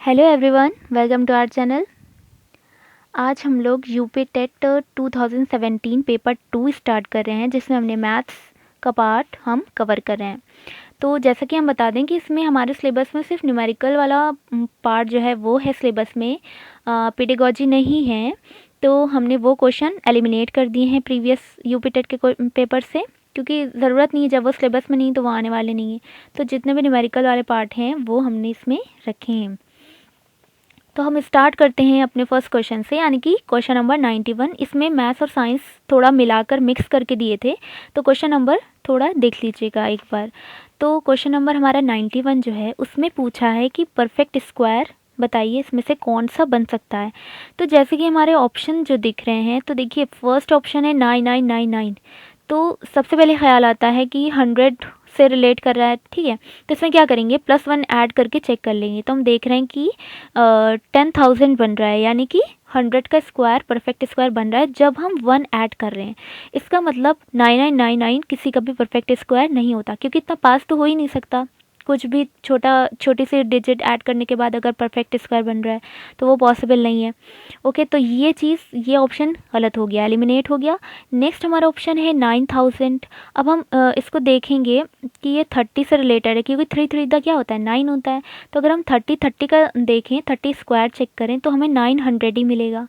Hello everyone, welcome to our channel. आज हम लोग यूपी टेट 2017 पेपर 2 स्टार्ट कर रहे हैं, जिसमें हमने मैथ्स का पार्ट हम कवर कर रहे हैं। तो जैसा कि हम बता दें कि इसमें हमारे सिलेबस में सिर्फ न्यूमेरिकल वाला पार्ट जो है वो है सिलेबस में, पेडागॉजी नहीं है। तो हमने वो क्वेश्चन एलिमिनेट कर दिए हैं प्रीवियस यूपी टेट के पेपर से, क्योंकि ज़रूरत नहीं है, जब वो सिलेबस में नहीं तो वो आने वाले नहीं है। तो जितने भी न्यूमेरिकल वाले पार्ट हैं वो हमने इसमें रखे हैं। तो हम स्टार्ट करते हैं अपने फर्स्ट क्वेश्चन से, यानी कि क्वेश्चन नंबर 91। इसमें मैथ्स और साइंस थोड़ा मिलाकर मिक्स करके दिए थे, तो क्वेश्चन नंबर थोड़ा देख लीजिएगा एक बार। तो क्वेश्चन नंबर हमारा 91 जो है उसमें पूछा है कि परफेक्ट स्क्वायर बताइए इसमें से कौन सा बन सकता है। तो जैसे कि हमारे ऑप्शन जो दिख रहे हैं, तो देखिए फर्स्ट ऑप्शन है 9999। तो सबसे पहले ख्याल आता है कि 100 से रिलेट कर रहा है, ठीक है। तो इसमें क्या करेंगे, +1 ऐड करके चेक कर लेंगे। तो हम देख रहे हैं कि 10,000 बन रहा है, यानी कि 100 का स्क्वायर परफेक्ट स्क्वायर बन रहा है जब हम 1 ऐड कर रहे हैं। इसका मतलब 9999 किसी का भी परफेक्ट स्क्वायर नहीं होता, क्योंकि इतना पास तो हो ही नहीं सकता। कुछ भी छोटी सी डिजिट ऐड करने के बाद अगर परफेक्ट स्क्वायर बन रहा है तो वो पॉसिबल नहीं है। ओके, तो ये ऑप्शन गलत हो गया, एलिमिनेट हो गया। नेक्स्ट हमारा ऑप्शन है 9000। अब हम इसको देखेंगे कि ये 30 से रिलेटेड है, क्योंकि 3 का क्या होता है, 9 होता है। तो अगर हम 30 का देखें, 30 स्क्वायर चेक करें तो हमें 900 ही मिलेगा।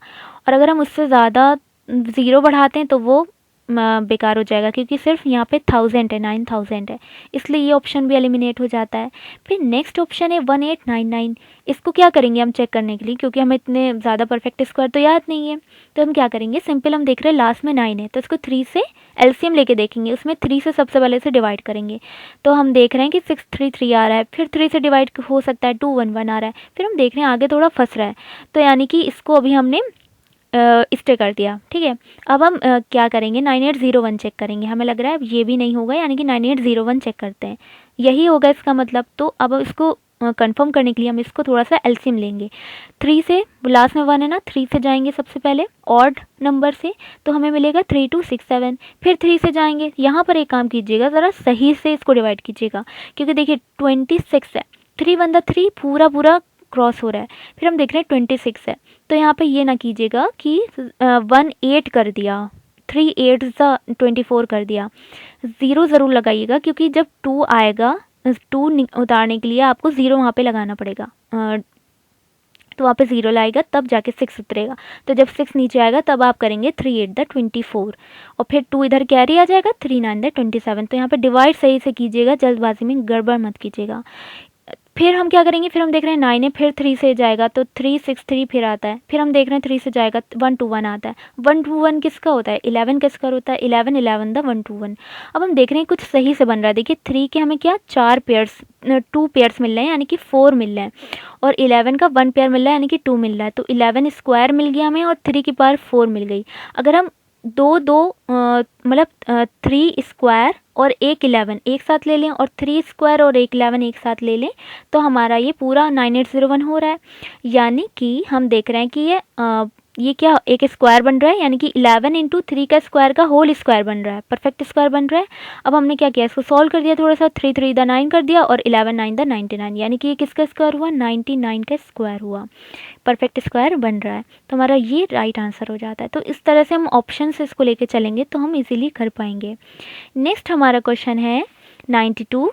और अगर हम उससे ज़्यादा ज़ीरो बढ़ाते हैं तो वो बेकार हो जाएगा, क्योंकि सिर्फ यहाँ पे 1000 है, 9000 है, इसलिए ये ऑप्शन भी एलिमिनेट हो जाता है। फिर नेक्स्ट ऑप्शन है 1899। इसको क्या करेंगे हम चेक करने के लिए, क्योंकि हमें इतने ज़्यादा परफेक्ट स्क्वायर तो याद नहीं है। तो हम क्या करेंगे, सिंपल हम देख रहे हैं लास्ट में 9 है, तो इसको 3 से एलसीएम लेके देखेंगे, उसमें 3 से सबसे पहले से डिवाइड करेंगे। तो हम देख रहे हैं कि 633 आ रहा है, फिर 3 से डिवाइड हो सकता है 211 आ रहा है, फिर हम देख रहे हैं आगे थोड़ा फंस रहा है। तो यानी कि इसको अभी हमने स्टे कर दिया, ठीक है। अब हम क्या करेंगे, 9801 चेक करेंगे। हमें लग रहा है ये भी नहीं होगा, यानी कि 9801 चेक करते हैं, यही होगा इसका मतलब। तो अब इसको कंफर्म करने के लिए हम इसको थोड़ा सा एलसीएम लेंगे। 3 से, लास्ट में 1 है ना, 3 से जाएंगे सबसे पहले ऑड नंबर से, तो हमें मिलेगा 3267। फिर 3 से जाएंगे, यहाँ पर एक काम कीजिएगा, ज़रा सही से इसको डिवाइड कीजिएगा, क्योंकि देखिए 26 है, 3 1 3 पूरा पूरा क्रॉस हो रहा है। फिर हम देख रहे हैं 26 है, तो यहाँ पे ये ना कीजिएगा कि 1 8 कर दिया, 3 8 24 कर दिया। ज़ीरो ज़रूर लगाइएगा, क्योंकि जब 2 आएगा, 2 उतारने के लिए आपको ज़ीरो वहाँ पे लगाना पड़ेगा। तो वहाँ पे ज़ीरो लाएगा तब जाके 6 उतरेगा। तो जब 6 नीचे आएगा तब आप करेंगे 3 8 24, और फिर 2 इधर कैरी आ जाएगा, 3 9 27। तो यहाँ पे डिवाइड सही से कीजिएगा, जल्दबाजी में गड़बड़ मत कीजिएगा। फिर हम क्या करेंगे, फिर हम देख रहे हैं 9 है, फिर 3 से जाएगा तो 363 फिर आता है। फिर हम देख रहे हैं 3 से जाएगा 121 आता है। 121 किसका होता है, 11 किसका होता है, 11 11 द 121। अब हम देख रहे हैं कुछ सही से बन रहा है। देखिए 3 के हमें क्या 4 पेयर्स, 2 पेयर्स मिल रहे हैं, यानी कि 4 मिल रहे हैं, और 11 का 1 पेयर मिल रहा है, यानी कि 2 मिल रहा है। तो 11 स्क्वायर मिल गया हमें, और 3 की पावर 4 मिल गई। अगर हम मतलब 3 स्क्वायर और 1 11 एक साथ ले लें, और 3 स्क्वायर और 1 11 एक साथ ले लें, तो हमारा ये पूरा 9801 हो रहा है। यानी कि हम देख रहे हैं कि ये क्या एक स्क्वायर बन रहा है, यानी कि 11 इंटू 3 का स्क्वायर का होल स्क्वायर बन रहा है, परफेक्ट स्क्वायर बन रहा है। अब हमने क्या किया, इसको सॉल्व कर दिया थोड़ा सा, 3 3 द 9 कर दिया, और 11 9 द 99, यानी कि ये किसका स्क्वायर हुआ, 99 का स्क्वायर हुआ, परफेक्ट स्क्वायर बन रहा है। तो हमारा ये राइट आंसर हो जाता है। तो इस तरह से हम ऑप्शन से इसको लेके चलेंगे तो हम इजीली कर पाएंगे। नेक्स्ट हमारा क्वेश्चन है 92।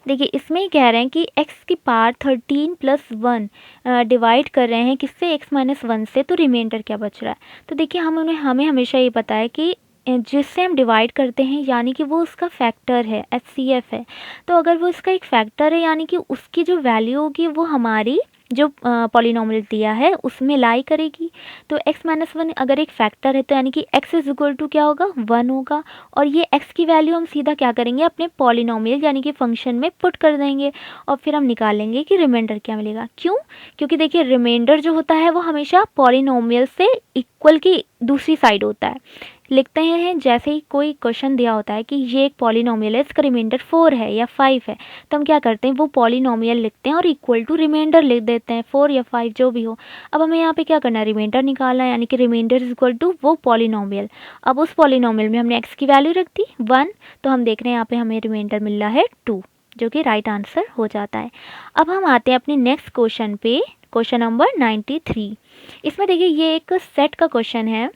देखिए इसमें कह रहे हैं कि x की पावर 13 + 1 डिवाइड कर रहे हैं किससे, x - 1 से, तो रिमाइंडर क्या बच रहा है। तो देखिए हमें हमेशा ये पता है कि जिससे हम डिवाइड करते हैं यानी कि वो उसका फैक्टर है, HCF है। तो अगर वो इसका एक फैक्टर है, यानी कि उसकी जो वैल्यू होगी वो हमारी जो पॉलिनॉमियल दिया है उसमें लाई करेगी। तो x - 1 अगर एक फैक्टर है, तो यानी कि x = क्या होगा, 1 होगा। और ये x की वैल्यू हम सीधा क्या करेंगे, अपने पॉलिनॉमियल यानी कि फंक्शन में पुट कर देंगे, और फिर हम निकाल लेंगे कि रिमाइंडर क्या मिलेगा। क्यों, क्योंकि देखिए रिमाइंडर जो होता है वो हमेशा पॉलिनॉमियल से इक्वल की दूसरी साइड होता है। लिखते हैं जैसे ही कोई क्वेश्चन दिया होता है कि ये एक पॉलिनॉमियल है, इसका रिमाइंडर 4 है या 5 है, तो हम क्या करते हैं, वो पॉलिनॉमियल लिखते हैं और इक्वल टू रिमाइंडर लिख देते हैं, 4 या 5 जो भी हो। अब हमें यहाँ पे क्या करना है, रिमाइंडर निकालना है, यानी कि रिमाइंडर = वो पॉलिनॉमियल। अब उस पॉलिनॉमियल में हमने x की वैल्यू रख दी 1, तो हम देख रहे हैं यहाँ पे हमें रिमाइंडर मिल रहा है 2, जो कि राइट आंसर हो जाता है। अब हम आते हैं अपने नेक्स्ट क्वेश्चन पे, क्वेश्चन नंबर 93। इसमें देखिए ये एक सेट का क्वेश्चन है।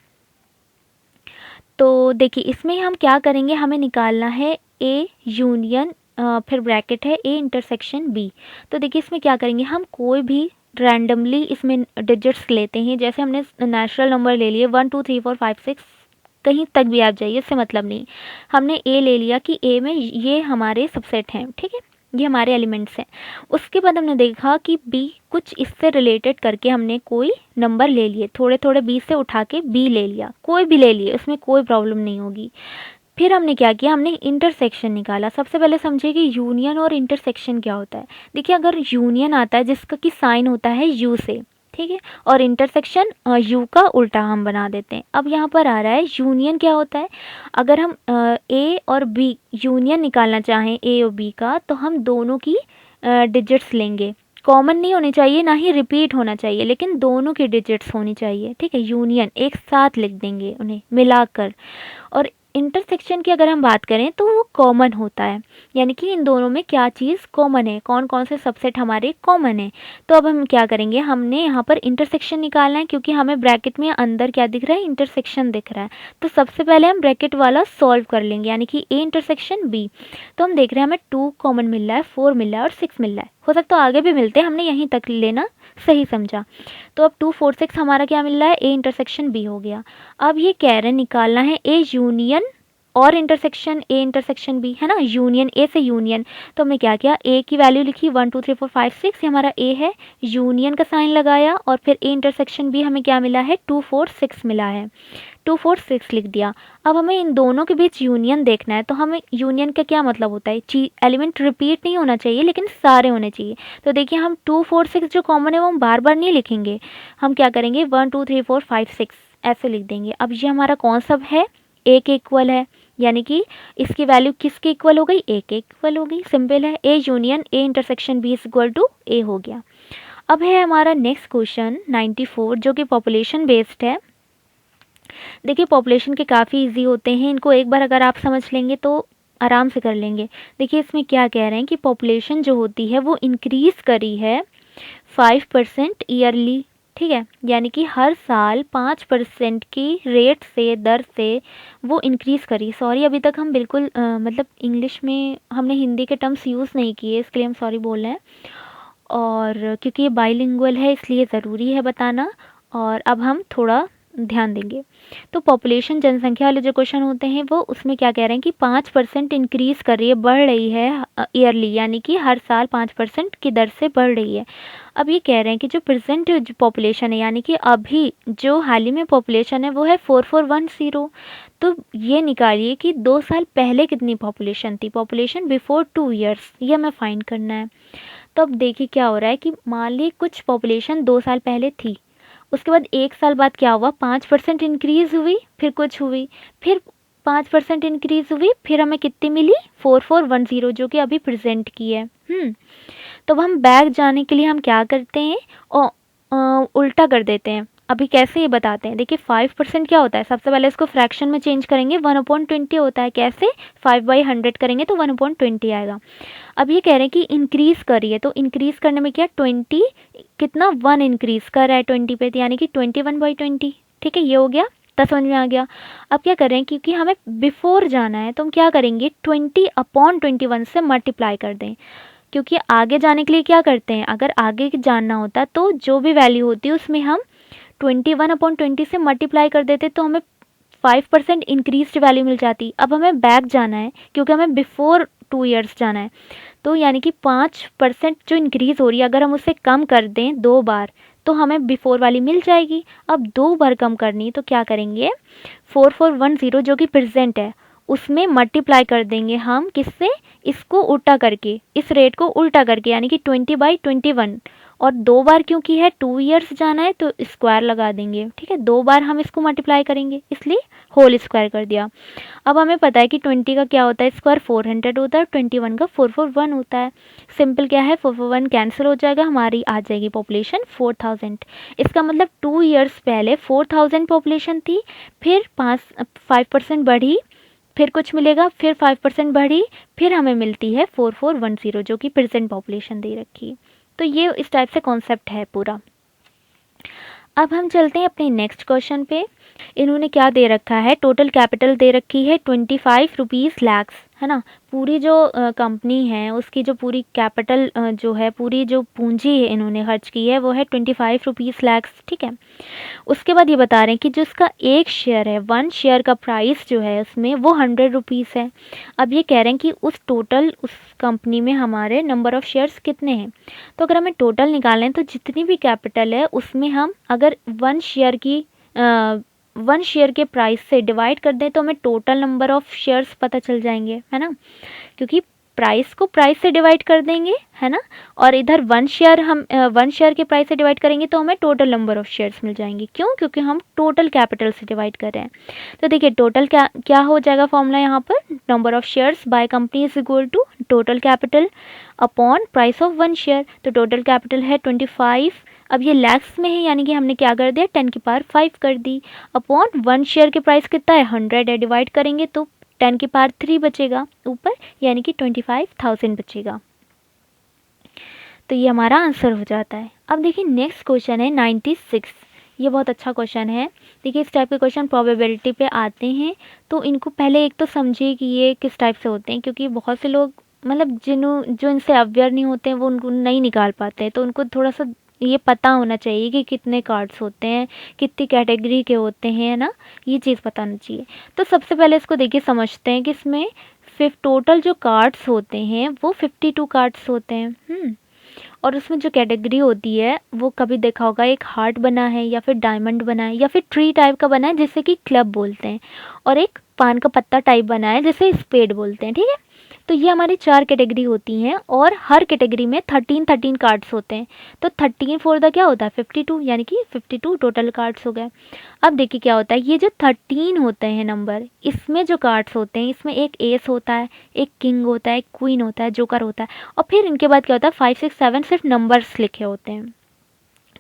तो देखिए इसमें हम क्या करेंगे, हमें निकालना है ए यूनियन फिर ब्रैकेट है ए इंटरसेक्शन बी। तो देखिए इसमें क्या करेंगे, हम कोई भी रैंडमली इसमें डिजिट्स लेते हैं। जैसे हमने नेचुरल नंबर ले लिए 1 2 3 4 5 6, कहीं तक भी आप जाइए, इससे मतलब नहीं। हमने ए ले लिया कि ए में ये हमारे सबसेट हैं, ठीक है, ये हमारे एलिमेंट्स हैं। उसके बाद हमने देखा कि बी, कुछ इससे रिलेटेड करके हमने कोई नंबर ले लिए, थोड़े थोड़े बी से उठा के बी ले लिया, कोई भी ले लिए, उसमें कोई प्रॉब्लम नहीं होगी। फिर हमने क्या किया, हमने इंटरसेक्शन निकाला। सबसे पहले समझिए कि यूनियन और इंटरसेक्शन क्या होता है। देखिए अगर यूनियन आता है जिसका कि साइन होता है यू से, ठीक है, और इंटरसेक्शन यू का उल्टा हम बना देते हैं। अब यहाँ पर आ रहा है यूनियन क्या होता है। अगर हम ए और बी यूनियन निकालना चाहें ए और बी का, तो हम दोनों की डिजिट्स लेंगे। कॉमन नहीं होनी चाहिए, ना ही रिपीट होना चाहिए, लेकिन दोनों की डिजिट्स होनी चाहिए, ठीक है। यूनियन एक साथ लिख देंगे उन्हें मिलाकर। और इंटरसेक्शन की अगर हम बात करें तो वो कॉमन होता है, यानी कि इन दोनों में क्या चीज़ कॉमन है, कौन कौन से सबसेट हमारे कॉमन है। तो अब हम क्या करेंगे, हमने यहाँ पर इंटरसेक्शन निकालना है, क्योंकि हमें ब्रैकेट में अंदर क्या दिख रहा है, इंटरसेक्शन दिख रहा है। तो सबसे पहले हम ब्रैकेट वाला सॉल्व कर लेंगे, यानी कि ए इंटरसेक्शन बी। तो हम देख रहे हैं हमें 2 कॉमन मिल रहा है, 4 मिल रहा है और 6 मिल रहा है। हो सकता है आगे भी मिलते हैं, हमने यहीं तक लेना सही समझा। तो अब 2 4 6 हमारा क्या मिल रहा है, ए इंटरसेक्शन बी हो गया। अब ये कह रहे हैं निकालना है ए यूनियन और इंटरसेक्शन ए इंटरसेक्शन बी, है ना, यूनियन ए से यूनियन। तो हमने क्या किया, ए की वैल्यू लिखी 1 2 3 4 5 6, ये हमारा ए है, यूनियन का साइन लगाया, और फिर ए इंटरसेक्शन बी हमें क्या मिला है, 2 4 6 मिला है, 2 4 6 लिख दिया। अब हमें इन दोनों के बीच यूनियन देखना है। तो हमें यूनियन का क्या मतलब होता है, एलिमेंट रिपीट नहीं होना चाहिए, लेकिन सारे होने चाहिए। तो देखिए हम 2 4 6 जो कॉमन है वो हम बार बार नहीं लिखेंगे, हम क्या करेंगे 1 2 3 4 5 6 ऐसे लिख देंगे। अब ये हमारा कौन सा है, ए के इक्वल है, यानी कि इसकी वैल्यू किसके इक्वल हो गई, ए के इक्वल हो गई। सिंपल है, A union A intersection B is equal to A हो गया। अब है हमारा नेक्स्ट क्वेश्चन 94, जो कि पॉपुलेशन बेस्ड है। देखिए पॉपुलेशन के काफ़ी इजी होते हैं, इनको एक बार अगर आप समझ लेंगे तो आराम से कर लेंगे। देखिए इसमें क्या कह रहे हैं कि पॉपुलेशन जो होती है वो इंक्रीज़ करी है 5% ईयरली, ठीक है, यानी कि हर साल 5% की रेट से, दर से वो इंक्रीज़ करी। सॉरी अभी तक हम बिल्कुल मतलब इंग्लिश में हमने हिंदी के टर्म्स यूज़ नहीं किए, इसके लिए हम सॉरी बोल रहे हैं। और क्योंकि ये बाइलिंगुअल है इसलिए ज़रूरी है बताना, और अब हम थोड़ा ध्यान देंगे। तो पॉपुलेशन जनसंख्या वाले जो क्वेश्चन होते हैं वो उसमें क्या कह रहे हैं कि 5% इंक्रीज़ कर रही है, बढ़ रही है ईयरली, यानी कि हर साल 5% की दर से बढ़ रही है। अब ये कह रहे हैं कि जो प्रेजेंट जो पॉपुलेशन है, यानी कि अभी जो हाल ही में पॉपुलेशन है वो है 4410। तो ये निकालिए कि 2 साल पहले कितनी पॉपुलेशन थी, पॉपुलेशन बिफोर 2 ईयर्स, ये हमें फाइंड करना है। तो अब देखिए क्या हो रहा है कि मान ली कुछ पॉपुलेशन 2 साल पहले थी, उसके बाद 1 साल बाद क्या हुआ, 5% इंक्रीज़ हुई, फिर कुछ हुई, फिर 5% इंक्रीज़ हुई, फिर हमें कितनी मिली 4410, जो कि अभी प्रेजेंट की है। तो हम बैक जाने के लिए हम क्या करते हैं, और उल्टा कर देते हैं। अभी कैसे ये बताते हैं। देखिए 5% क्या होता है, सबसे पहले इसको फ्रैक्शन में चेंज करेंगे, 1/20 होता है। कैसे, 5/100 करेंगे तो 1/20 आएगा। अब ये कह रहे हैं कि इंक्रीज़ करिए, तो इंक्रीज़ करने में क्या 20 कितना 1 इंक्रीज़ कर रहा है 20 पे, यानी कि 21/20, ठीक है, ये हो गया, तो समझ में आ गया। अब क्या करें, क्योंकि हमें बिफोर जाना है तो हम क्या करेंगे 20/21 से मल्टीप्लाई कर दें, क्योंकि आगे जाने के लिए क्या करते हैं, अगर आगे जानना होता तो जो भी वैल्यू होती है उसमें हम 21/20 से मल्टीप्लाई कर देते, तो हमें 5% इंक्रीज वैल्यू मिल जाती। अब हमें बैक जाना है क्योंकि हमें बिफोर 2 ईयर्स जाना है, तो यानी कि 5% जो इंक्रीज़ हो रही है अगर हम उसे कम कर दें 2 बार तो हमें बिफोर वाली मिल जाएगी। अब 2 बार कम करनी है तो क्या करेंगे, 4410 जो कि प्रेजेंट है उसमें मल्टीप्लाई कर देंगे हम किससे, इसको उल्टा करके, इस रेट को उल्टा करके, यानी कि 20/21। और 2 बार क्योंकि है 2 ईयर्स जाना है तो स्क्वायर लगा देंगे, ठीक है, 2 बार हम इसको मल्टीप्लाई करेंगे इसलिए होल स्क्वायर कर दिया। अब हमें पता है कि 20 का क्या होता है स्क्वायर 400 होता है, 21 का 441 होता है। सिंपल क्या है 441 कैंसिल हो जाएगा, हमारी आ जाएगी पॉपुलेशन 4000। इसका मतलब 2 ईयर्स पहले 4000 पॉपुलेशन थी, फिर 5% बढ़ी, फिर कुछ मिलेगा, फिर 5% बढ़ी, फिर हमें मिलती है 4410 जो कि प्रेजेंट पॉपुलेशन दे रखी है। तो ये इस टाइप से कॉन्सेप्ट है पूरा। अब हम चलते हैं अपने नेक्स्ट क्वेश्चन पे। इन्होंने क्या दे रखा है, टोटल कैपिटल दे रखी है 25 रुपीज़ लैक्स, है ना। पूरी जो कंपनी है उसकी जो पूरी कैपिटल जो है, पूरी जो पूंजी है इन्होंने खर्च की है वो है 25 रुपीज़ लैक्स, ठीक है। उसके बाद ये बता रहे हैं कि जो इसका एक शेयर है, 1 शेयर का प्राइस जो है उसमें वो 100 रुपीज़ है। अब ये कह रहे हैं कि उस टोटल उस कंपनी में हमारे नंबर ऑफ़ शेयर्स कितने हैं। तो अगर हमें टोटल निकालें तो जितनी भी कैपिटल है उसमें हम अगर 1 शेयर के प्राइस से डिवाइड कर दें तो हमें टोटल नंबर ऑफ़ शेयर्स पता चल जाएंगे, है ना। क्योंकि प्राइस को प्राइस से डिवाइड कर देंगे, है ना, और इधर 1 शेयर के प्राइस से डिवाइड करेंगे तो हमें टोटल नंबर ऑफ़ शेयर्स मिल जाएंगे। क्यों? क्योंकि हम टोटल कैपिटल से डिवाइड कर रहे हैं। तो देखिए टोटल क्या हो जाएगा फॉर्मूला यहाँ पर, number of shares by company is equal to total capital upon price of 1 share. तो टोटल कैपिटल है 25, अब ये लैक्स में है यानी कि हमने क्या कर दिया 10 की पावर 5 कर दी, अपॉन 1 शेयर के प्राइस कितना है 100 है, डिवाइड करेंगे तो 10 की पावर 3 बचेगा ऊपर, यानी कि 25,000 बचेगा। तो ये हमारा आंसर हो जाता है। अब देखिए नेक्स्ट क्वेश्चन है 96। ये बहुत अच्छा क्वेश्चन है। देखिए इस टाइप के क्वेश्चन प्रोबेबिलिटी पे आते हैं तो इनको पहले एक तो समझिए कि ये किस टाइप से होते हैं, क्योंकि बहुत से लोग मतलब जो इनसे अवेयर नहीं होते हैं वो उनको नहीं निकाल पाते हैं। तो उनको थोड़ा सा ये पता होना चाहिए कि कितने कार्ड्स होते हैं, कितनी कैटेगरी के होते हैं, है ना, ये चीज़ पता होनी चाहिए। तो सबसे पहले इसको देखिए समझते हैं कि इसमें टोटल जो कार्ड्स होते हैं वो 52 कार्ड्स होते हैं। और उसमें जो कैटेगरी होती है वो कभी देखा होगा एक हार्ट बना है या फिर डायमंड बना है या फिर ट्री टाइप का बना है जिसे कि क्लब बोलते हैं, और एक पान का पत्ता टाइप बना है जिसे स्पेड बोलते हैं, ठीक है। तो ये हमारी 4 कैटेगरी होती हैं और हर कैटेगरी में 13 कार्ड्स होते हैं। तो 13 फोर द क्या होता है 52, यानी कि 52 टोटल कार्ड्स हो गए। अब देखिए क्या होता है, ये जो 13 होते हैं नंबर, इसमें जो कार्ड्स होते हैं इसमें एक एस होता है, एक किंग होता है, एक क्वीन होता है, जोकर होता है, और फिर इनके बाद क्या होता है 5 6 7 सिर्फ नंबर्स लिखे होते हैं।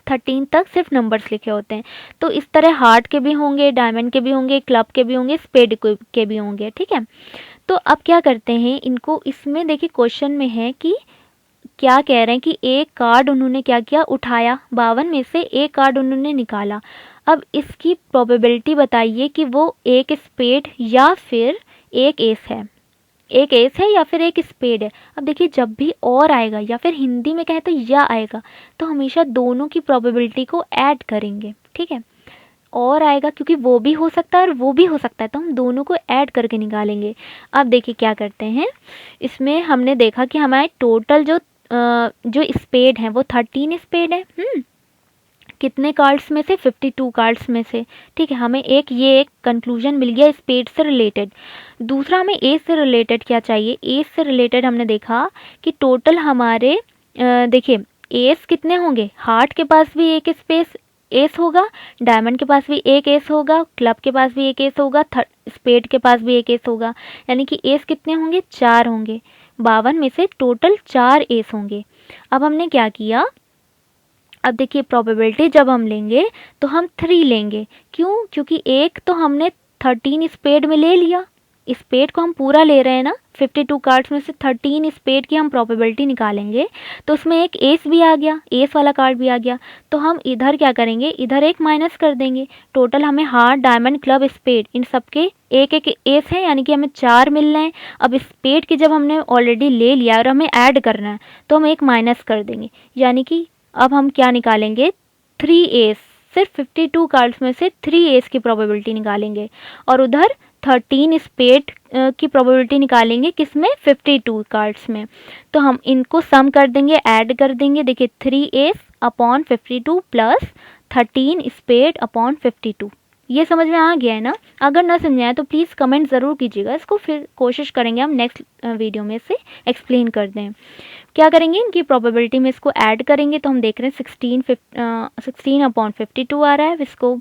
13 तक सिर्फ नंबर्स लिखे होते हैं। तो इस तरह हार्ट के भी होंगे, डायमंड के भी होंगे, क्लब के भी होंगे, स्पेड के भी होंगे, ठीक है। तो अब क्या करते हैं इनको, इसमें देखिए क्वेश्चन में है कि क्या कह रहे हैं कि एक कार्ड उन्होंने क्या किया, उठाया, 52 में से एक कार्ड उन्होंने निकाला। अब इसकी प्रोबेबिलिटी बताइए कि वो एक स्पेड या फिर एक एस है, एक एस है या फिर एक स्पेड है। अब देखिए जब भी और आएगा या फिर हिंदी में कहे तो या आएगा तो हमेशा दोनों की प्रोबेबिलिटी को ऐड करेंगे, ठीक है। और आएगा क्योंकि वो भी हो सकता है और वो भी हो सकता है, तो हम दोनों को ऐड करके निकालेंगे। अब देखिए क्या करते हैं, इसमें हमने देखा कि हमारे टोटल जो स्पेड है वो 13 स्पेड है। कितने कार्ड्स में से 52 कार्ड्स में से, ठीक है। हमें एक कंक्लूजन मिल गया स्पेड से रिलेटेड। दूसरा हमें एज से रिलेटेड क्या चाहिए, एज से रिलेटेड हमने देखा कि टोटल हमारे देखिए एज कितने होंगे, हार्ट के पास भी एक स्पेस एस होगा, डायमंड के पास भी एक एस होगा, क्लब के पास भी एक एस होगा, स्पेड के पास भी एक एस होगा, यानी कि एस कितने होंगे 4 होंगे। 52 में से टोटल 4 एस होंगे। अब हमने क्या किया, अब देखिए प्रोबेबिलिटी जब हम लेंगे तो हम 3 लेंगे। क्यों? क्योंकि एक तो हमने 13 स्पेड में ले लिया, स्पेड को हम पूरा ले रहे हैं ना, 52 कार्ड्स में से 13 स्पेड की हम प्रोबेबिलिटी निकालेंगे तो उसमें एक एस भी आ गया, एस वाला कार्ड भी आ गया। तो हम इधर क्या करेंगे, इधर एक माइनस कर देंगे। टोटल हमें हार्ट, डायमंड, क्लब, स्पेड इन सबके एक एक एस है, यानी कि हमें 4 मिल रहे हैं। अब स्पेड की जब हमने ऑलरेडी ले लिया और हमें ऐड करना है तो हम एक माइनस कर देंगे, यानी कि अब हम क्या निकालेंगे 3 एस, सिर्फ 52 कार्ड्स में से 3 एस की प्रोबेबिलिटी निकालेंगे और उधर 13 स्पेड की प्रोबेबिलिटी निकालेंगे किसमें 52 कार्ड्स में। तो हम इनको सम कर देंगे, ऐड कर देंगे। देखिए 3 एस अपॉन 52 प्लस 13 स्पेड अपॉन 52। ये समझ में आ गया है ना? अगर ना समझाए तो प्लीज़ कमेंट ज़रूर कीजिएगा, इसको फिर कोशिश करेंगे हम नेक्स्ट वीडियो में से एक्सप्लेन कर दें। क्या करेंगे, इनकी प्रोबेबिलिटी में इसको ऐड करेंगे तो हम देख रहे हैं 16 अपॉन 52 आ रहा है। इसको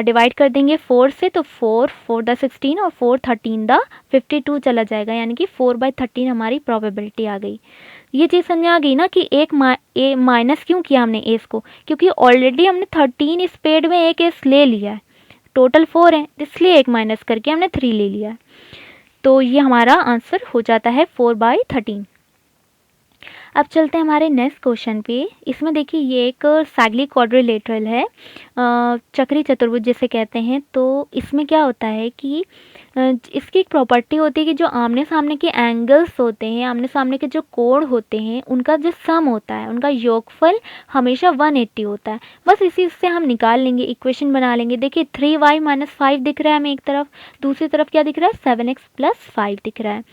डिवाइड कर देंगे 4 से, तो 4 द 16 और 4 13 द 52 चला जाएगा, यानी कि 4/13 हमारी प्रोबेबिलिटी आ गई। ये चीज़ समझ आ गई ना कि एक माइनस क्यों किया हमने एस को, क्योंकि ऑलरेडी हमने 13 स्पेड में एक एस ले लिया है। टोटल 4 है, इसलिए एक माइनस करके हमने 3 ले लिया। तो ये हमारा आंसर हो जाता है 4/13। अब चलते हैं हमारे नेक्स्ट क्वेश्चन पे। इसमें देखिए ये एक साइक्लिक क्वाड्रिलेटरल है, चक्री चतुर्भुज जिसे कहते हैं। तो इसमें क्या होता है कि इसकी एक प्रॉपर्टी होती है कि जो आमने सामने के एंगल्स होते हैं, आमने सामने के जो कोण होते हैं, उनका जो सम होता है, उनका योगफल हमेशा 180 होता है। बस इसी से हम निकाल लेंगे, इक्वेशन बना लेंगे। देखिए 3y - 5 दिख रहा है हमें एक तरफ, दूसरी तरफ क्या दिख रहा है 7x + 5 दिख रहा है,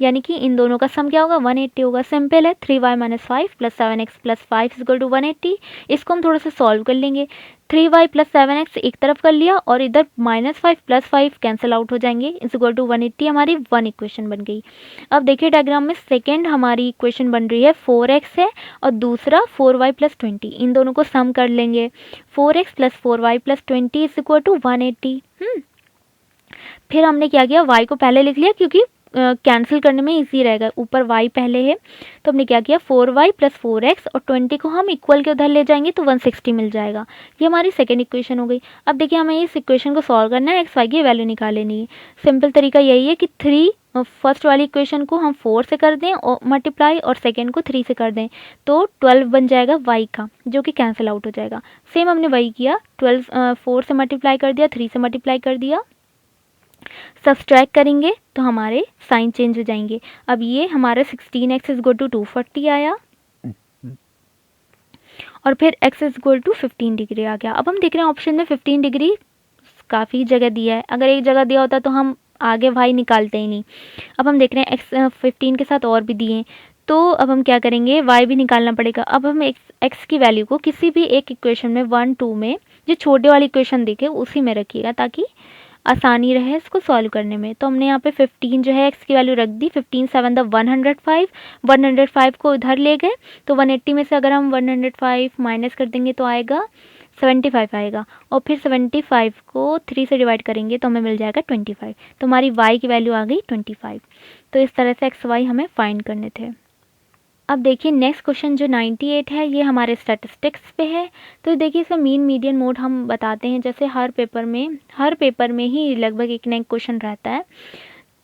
यानी कि इन दोनों का सम क्या होगा 180 होगा। सिंपल है, 3y - 5 + 7x + 5 = 180। इसको हम थोड़ा सा सॉल्व कर लेंगे। 3y + 7x एक तरफ कर लिया और इधर -5 + 5 कैंसिल आउट हो जाएंगे, इज इक्वल टू 180। हमारी वन इक्वेशन बन गई। अब देखिए डायग्राम में सेकेंड हमारी इक्वेशन बन रही है 4x है और दूसरा 4y + 20। इन दोनों को सम कर लेंगे। 4x + 4y + 20 is equal to 180। फिर हमने क्या किया, y को पहले लिख लिया क्योंकि कैंसिल करने में इजी रहेगा, ऊपर y पहले है। तो हमने क्या किया 4y + 4x और 20 को हम इक्वल के उधर ले जाएंगे तो 160 मिल जाएगा। ये हमारी सेकेंड इक्वेशन हो गई। अब देखिए हमें इस इक्वेशन को सॉल्व करना है, x y की वैल्यू निकाल लेनी है। सिंपल तरीका यही है कि 3 फर्स्ट वाली इक्वेशन को हम 4 से कर दें और मल्टीप्लाई, और सेकेंड को 3 से कर दें तो 12 बन जाएगा y का, जो कि कैंसिल आउट हो जाएगा। सेम हमने वही किया, 12 4 से मल्टीप्लाई कर दिया, 3 से मल्टीप्लाई कर दिया, सब्सट्रैक्ट करेंगे तो हमारे साइन चेंज हो जाएंगे। अब ये हमारा 16x = 240 आया और फिर x = 15 डिग्री आ गया। अब हम देख रहे हैं ऑप्शन में 15 डिग्री काफ़ी जगह दिया है, अगर एक जगह दिया होता तो हम आगे y निकालते ही नहीं। अब हम देख रहे हैं x 15 के साथ और भी दिए, तो अब हम क्या करेंगे y भी निकालना पड़ेगा। अब हम x की वैल्यू को किसी भी एक इक्वेशन में 1 2 में जो छोटे वाली इक्वेशन दिखे उसी में रखिएगा ताकि आसानी रहे इसको सॉल्व करने में। तो हमने यहाँ पे 15 जो है x की वैल्यू रख दी, 15 7 105, 105 को इधर ले गए तो 180 में से अगर हम 105 माइनस कर देंगे तो आएगा 75 आएगा, और फिर 75 को 3 से डिवाइड करेंगे तो हमें मिल जाएगा 25। तो हमारी y की वैल्यू आ गई 25। तो इस तरह से x y हमें फाइंड करने थे। अब देखिए नेक्स्ट क्वेश्चन जो 98 है, ये हमारे स्टैटिस्टिक्स पे है। तो देखिए इसमें मीन मीडियन मोड हम बताते हैं, जैसे हर पेपर में ही लगभग एक ना एक क्वेश्चन रहता है।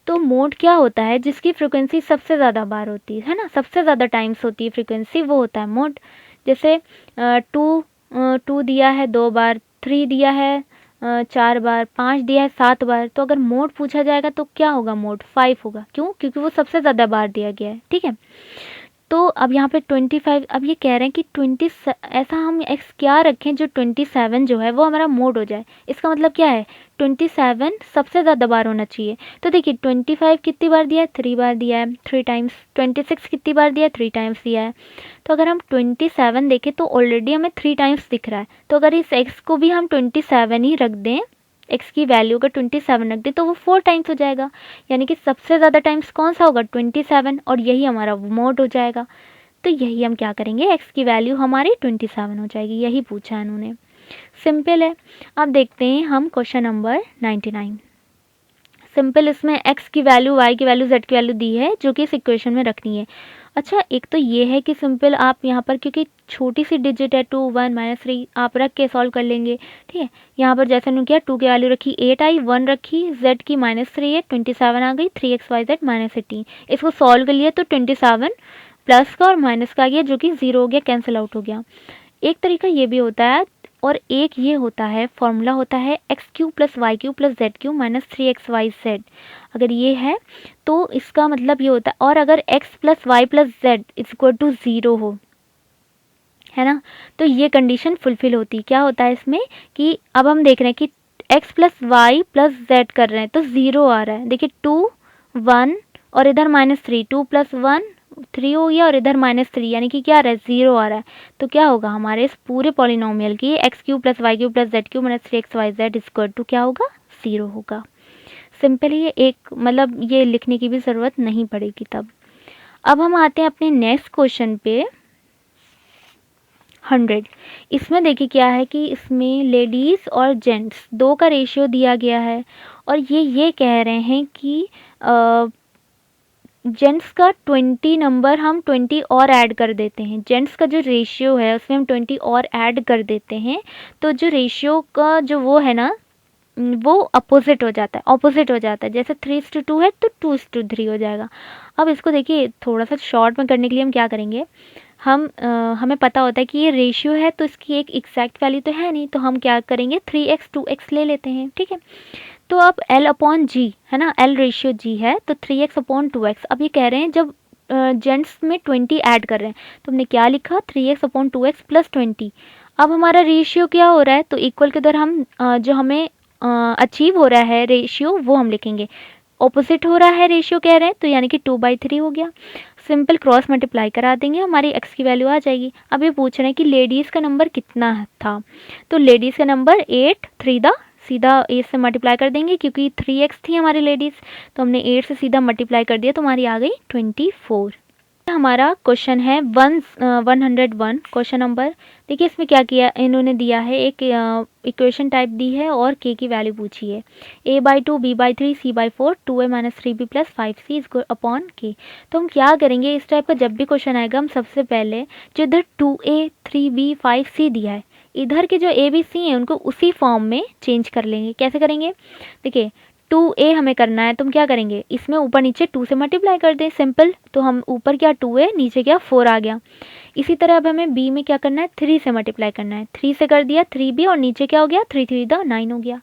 तो मोड क्या होता है, जिसकी फ्रिक्वेंसी सबसे ज़्यादा बार होती है ना, सबसे ज़्यादा टाइम्स होती है फ्रिक्वेंसी, वो होता है मोड। जैसे 2 दिया है 2 बार, 3 दिया है 4 बार, 5 दिया है 7 बार। तो अगर मोड पूछा जाएगा तो क्या होगा, मोड 5 होगा। क्यों? क्योंकि वो सबसे ज़्यादा बार दिया गया है। ठीक है, तो अब यहाँ पे 25, अब ये कह रहे हैं कि 20 ऐसा हम x क्या रखें जो 27 जो है वो हमारा मोड हो जाए। इसका मतलब क्या है, 27 सबसे ज़्यादा बार होना चाहिए। तो देखिए 25 कितनी बार दिया है, 3 बार दिया है, 3 टाइम्स। 26 कितनी बार दिया है, 3 टाइम्स दिया है। तो अगर हम 27 देखें तो ऑलरेडी हमें 3 टाइम्स दिख रहा है। तो अगर इस x को भी हम 27 ही रख दें, x की वैल्यू का 27 रख दें तो वो 4 टाइम्स हो जाएगा, यानी कि सबसे ज़्यादा टाइम्स कौन सा होगा 27, और यही हमारा मोड हो जाएगा। तो यही हम क्या करेंगे, x की वैल्यू हमारी 27 हो जाएगी, यही पूछा है इन्होंने। सिंपल है। अब देखते हैं हम क्वेश्चन नंबर 99। सिंपल, इसमें x की वैल्यू, y की वैल्यू, z की वैल्यू दी है जो कि इस इक्वेशन में रखनी है। अच्छा, एक तो ये है कि सिंपल आप यहाँ पर क्योंकि छोटी सी डिजिट है 2 1 -3 आप रख के सॉल्व कर लेंगे। ठीक है, यहाँ पर जैसे उन्होंने किया 2 की वैल्यू रखी 8 आई, 1 रखी, z की -3 है 27 आ गई, 3xyz -18। इसको सॉल्व कर लिया तो 27 प्लस का और माइनस का आ गया जो कि 0 हो गया, कैंसिल आउट हो गया। एक तरीका ये भी होता है, और एक ये होता है, फॉर्मूला होता है x³ + y³ + z³ - 3xyz। अगर ये है तो इसका मतलब ये होता है, और अगर x + y + z = 0 हो, है ना, तो ये कंडीशन फुलफिल होती। क्या होता है इसमें कि अब हम देख रहे हैं कि x + y + z कर रहे हैं तो 0 आ रहा है। देखिए 2 1 और इधर -3, 2 + 1 3 हो गया और इधर -3, यानी कि क्या आ रहा है 0 आ रहा है। तो क्या होगा हमारे इस पूरे पॉलिनोमियल की x³ + y³ + z³ - 3xyz = क्या होगा, 0 होगा। सिंपल ही, ये एक मतलब ये लिखने की भी ज़रूरत नहीं पड़ेगी तब। अब हम आते हैं अपने नेक्स्ट क्वेश्चन पे 100। इसमें देखिए क्या है कि इसमें लेडीज़ और जेंट्स 2 का रेशियो दिया गया है, और ये कह रहे हैं कि जेंट्स का 20 नंबर हम 20 और ऐड कर देते हैं। जेंट्स का जो रेशियो है उसमें हम 20 और ऐड कर देते हैं, तो जो रेशियो का जो वो है ना वो अपोजिट हो जाता है, ऑपोजिट हो जाता है। जैसे 3:2 है तो 2:3 हो जाएगा। अब इसको देखिए थोड़ा सा शॉर्ट में करने के लिए हम क्या करेंगे, हमें पता होता है कि ये रेशियो है तो इसकी एक एग्जैक्ट वैल्यू तो है नहीं, तो हम क्या करेंगे 3x 2x ले लेते हैं, ठीक है। तो अब L अपॉन जी है ना, L रेशियो जी है तो 3x अपॉन 2x। अब ये कह रहे हैं जब जेंट्स में 20 ऐड कर रहे हैं तो हमने क्या लिखा 3x अपॉन 2x प्लस 20। अब हमारा रेशियो क्या हो रहा है, तो इक्वल के उधर हम जो हमें अचीव हो रहा है रेशियो वो हम लिखेंगे, ऑपोजिट हो रहा है रेशियो कह रहे हैं तो यानी कि 2/3 हो गया। सिंपल क्रॉस मल्टीप्लाई करा देंगे, हमारी x की वैल्यू आ जाएगी। अब ये पूछ रहे हैं कि लेडीज़ का नंबर कितना था, तो लेडीज़ का नंबर 8 3 दा, सीधा 8 से मल्टीप्लाई कर देंगे क्योंकि 3x थी हमारी लेडीज़, तो हमने 8 से सीधा मल्टीप्लाई कर दिया तो हमारी आ गई 24। हमारा क्वेश्चन है 101 क्वेश्चन नंबर। देखिए इसमें क्या किया इन्होंने, दिया है एक इक्वेशन टाइप दी है और k की वैल्यू पूछी है, a/2 b/3 c/4 2a - 3b + 5c is upon k। तो हम क्या करेंगे, इस टाइप का जब भी क्वेश्चन आएगा हम सबसे पहले जो इधर 2a 3b 5c दिया है इधर के जो a b c हैं उनको उसी फॉर्म में चेंज कर लेंगे। कैसे करेंगे, देखिए 2a हमें करना है तो हम क्या करेंगे, इसमें ऊपर नीचे 2 से मल्टीप्लाई कर दें, सिंपल। तो हम ऊपर क्या 2a नीचे क्या 4 आ गया। इसी तरह अब हमें b में क्या करना है 3 से मल्टीप्लाई करना है, 3 से कर दिया 3b और नीचे क्या हो गया 3 3 दा 9 हो गया।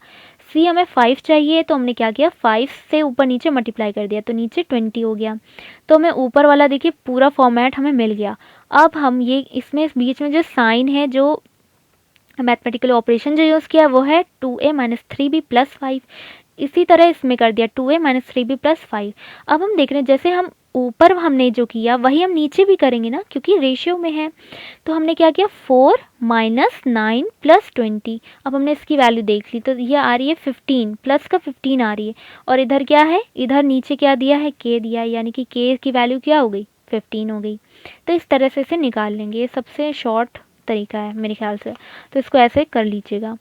c हमें 5 चाहिए तो हमने क्या किया 5 से ऊपर नीचे मल्टीप्लाई कर दिया तो नीचे 20 हो गया। तो हमें ऊपर वाला देखिए पूरा फॉर्मेट हमें मिल गया। अब हम ये इसमें बीच में जो साइन है जो मैथमेटिकल ऑपरेशन जो यूज़ किया वो है 2a - 3b + 5। इसी तरह इसमें कर दिया 2a - 3b + 5। अब हम देख रहे हैं जैसे हम ऊपर हमने जो किया वही हम नीचे भी करेंगे ना, क्योंकि रेशियो में है। तो हमने क्या किया 4 - 9 + 20। अब हमने इसकी वैल्यू देख ली तो ये आ रही है 15, प्लस का 15 आ रही है। और इधर क्या है, इधर नीचे क्या दिया है k दिया है, यानी कि k की वैल्यू क्या हो गई 15 हो गई। तो इस तरह से इसे निकाल लेंगे, ये सबसे शॉर्ट तरीका है मेरे ख्याल से, तो इसको ऐसे कर लीजिएगा।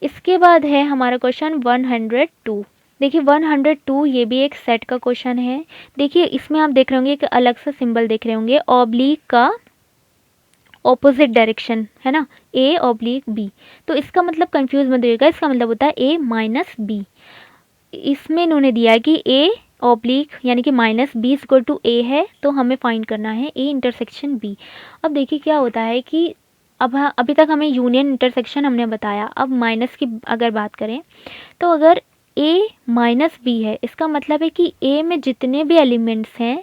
इसके बाद है हमारा क्वेश्चन 102। देखिए 102 ये भी एक सेट का क्वेश्चन है। देखिए इसमें आप देख रहे होंगे एक अलग सा सिंबल देख रहे होंगे, ऑब्लिक का ऑपोजिट डायरेक्शन है ना, a/b। तो इसका मतलब कंफ्यूज मत होइएगा, इसका मतलब होता है a - b। इसमें इन्होंने दिया है कि a/ यानी कि -b = a है, तो हमें फाइंड करना है a इंटरसेक्शन b। अब देखिए क्या होता है कि अब अभी तक हमें यूनियन इंटरसेक्शन हमने बताया, अब माइनस की अगर बात करें तो अगर a - b है इसका मतलब है कि a में जितने भी एलिमेंट्स हैं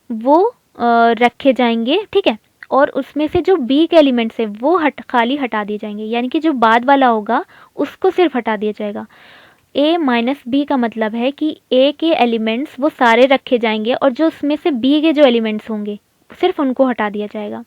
वो रखे जाएंगे, ठीक है। और उसमें से जो b के एलिमेंट्स हैं वो खाली हटा दिए जाएंगे, यानी कि जो बाद वाला होगा उसको सिर्फ हटा दिया जाएगा। a - b का मतलब है कि a के एलिमेंट्स वो सारे रखे जाएंगे और जो उसमें से b के जो एलिमेंट्स होंगे सिर्फ उनको हटा दिया जाएगा।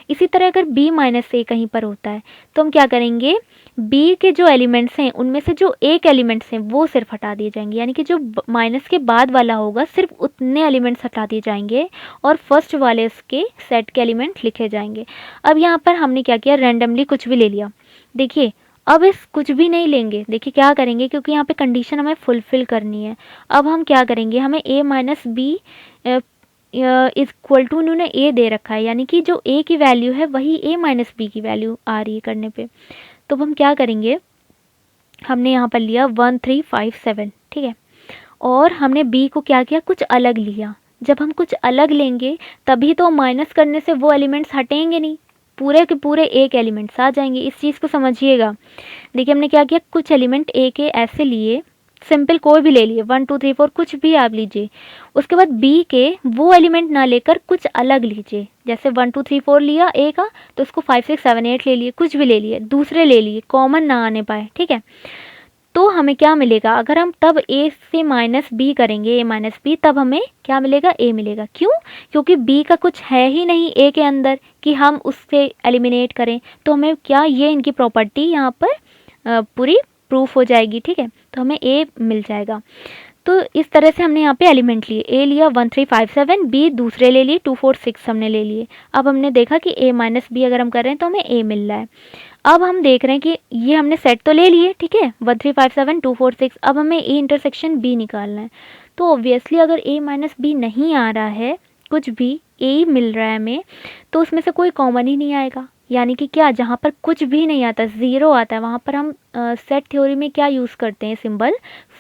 इसी तरह अगर b - a कहीं पर होता है तो हम क्या करेंगे, b के जो एलिमेंट्स हैं उनमें से जो a के एलिमेंट्स हैं वो सिर्फ हटा दिए जाएंगे, यानी कि जो माइनस के बाद वाला होगा सिर्फ उतने एलिमेंट्स हटा दिए जाएंगे और फर्स्ट वाले इसके सेट के एलिमेंट लिखे जाएंगे। अब यहाँ पर हमने क्या किया, रैंडमली कुछ भी ले लिया। देखिए अब इस कुछ भी नहीं लेंगे, देखिए क्या करेंगे क्योंकि यहाँ पे कंडीशन हमें फुलफिल करनी है। अब हम क्या करेंगे, हमें a - b इक्वल टू उन्होंने a दे रखा है, यानी कि जो a की वैल्यू है वही a - b की वैल्यू आ रही है करने पे। तो हम क्या करेंगे, हमने यहाँ पर लिया 1 3 5 7, ठीक है। और हमने b को क्या किया, कुछ अलग लिया। जब हम कुछ अलग लेंगे तभी तो माइनस करने से वो एलिमेंट्स हटेंगे नहीं, पूरे के पूरे a के एलिमेंट्स आ जाएंगे, इस चीज़ को समझिएगा। देखिए हमने क्या किया, कुछ एलिमेंट a के ऐसे लिए, सिंपल कोई भी ले लिए 1 2 3 4 कुछ भी आप लीजिए। उसके बाद b के वो एलिमेंट ना लेकर कुछ अलग लीजिए, जैसे 1 2 3 4 लिया a का तो उसको 5 6 7 8 ले लिए, कुछ भी ले लिए, दूसरे ले लिए, कॉमन ना आने पाए, ठीक है। तो हमें क्या मिलेगा, अगर हम तब a से -b करेंगे a - b तब हमें क्या मिलेगा, a मिलेगा। क्यों, क्योंकि b का कुछ है ही नहीं a के अंदर कि हम उससे एलिमिनेट करें, तो हमें क्या ये इनकी प्रॉपर्टी यहाँ पर पूरी प्रूफ हो जाएगी, ठीक है। तो हमें a मिल जाएगा। तो इस तरह से हमने यहाँ पे एलिमेंट लिए, a लिया 1 3 5 7, b दूसरे ले लिए 2 4 6 हमने ले लिए। अब हमने देखा कि a - b अगर हम कर रहे हैं तो हमें a मिल रहा है। अब हम देख रहे हैं कि ये हमने सेट तो ले लिए, ठीक है 1 3 5 7 2 4 6। अब हमें a इंटरसेक्शन b निकालना है। तो ऑब्वियसली अगर a - b नहीं आ रहा है, कुछ भी a ही मिल रहा है हमें, तो उसमें से कोई कॉमन ही नहीं आएगा। यानी कि क्या, जहाँ पर कुछ भी नहीं आता, ज़ीरो आता है, वहाँ पर हम सेट थ्योरी में क्या यूज़ करते हैं, सिंबल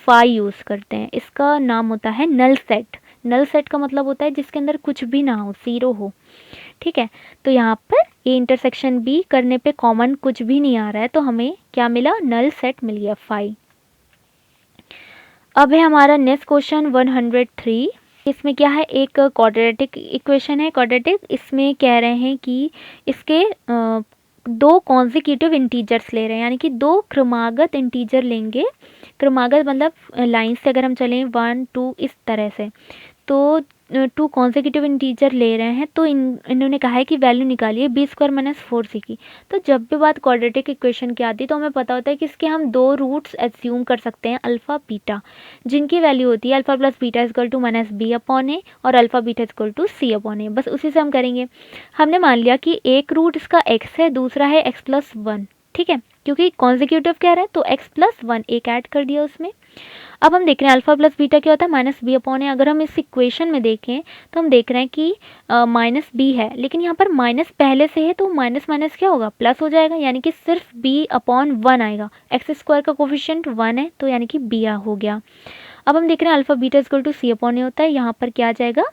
फाई यूज़ करते हैं। इसका नाम होता है नल सेट। नल सेट का मतलब होता है जिसके अंदर कुछ भी ना हो, ज़ीरो हो, ठीक है। तो यहाँ पर ए इंटरसेक्शन बी करने पे कॉमन कुछ भी नहीं आ रहा है, तो हमें क्या मिला, नल सेट मिल गया, फाई। अब है हमारा नेक्स्ट क्वेश्चन 103। इसमें क्या है, एक क्वाड्रेटिक इक्वेशन है, क्वाड्रेटिक। इसमें कह रहे हैं कि इसके दो कॉन्जिक्यूटिव इंटीजर्स ले रहे हैं, यानी कि दो क्रमागत इंटीजर लेंगे। क्रमागत मतलब लाइन से अगर हम चलें 1 2 इस तरह से, तो टू कॉन्जिक्यूटिव इंटीजर ले रहे हैं। तो इन्होंने कहा है कि वैल्यू निकालिए बी स्क्वायर माइनस 4c की। तो जब भी बात क्वाड्रेटिक इक्वेशन की आती है तो हमें पता होता है कि इसके हम दो रूट्स एज्यूम कर सकते हैं, अल्फ़ा बीटा, जिनकी वैल्यू होती है alpha plus beta equal to minus b upon a और alpha beta equal to c upon a. बस उसी से हम करेंगे। हमने मान लिया कि एक रूट इसका x है, दूसरा है x प्लस 1, ठीक है, क्योंकि कॉन्जिक्यूटिव कह रहे हैं तो x प्लस 1 एक ऐड कर दिया उसमें। अब हम देख रहे हैं अल्फ़ा प्लस बीटा क्या होता है, माइनस बी अपॉन ए। अगर हम इस इक्वेशन में देखें तो हम देख रहे हैं कि माइनस बी है, लेकिन यहाँ पर माइनस पहले से है तो माइनस माइनस क्या होगा, प्लस हो जाएगा, यानी कि सिर्फ बी अपॉन 1 आएगा। एक्स स्क्वायर का कोफिशिएंट 1 है तो यानी कि बी हो गया। अब हम देख रहे हैं alpha beta equal to c upon a होता है, यहाँ पर क्या आ जाएगा।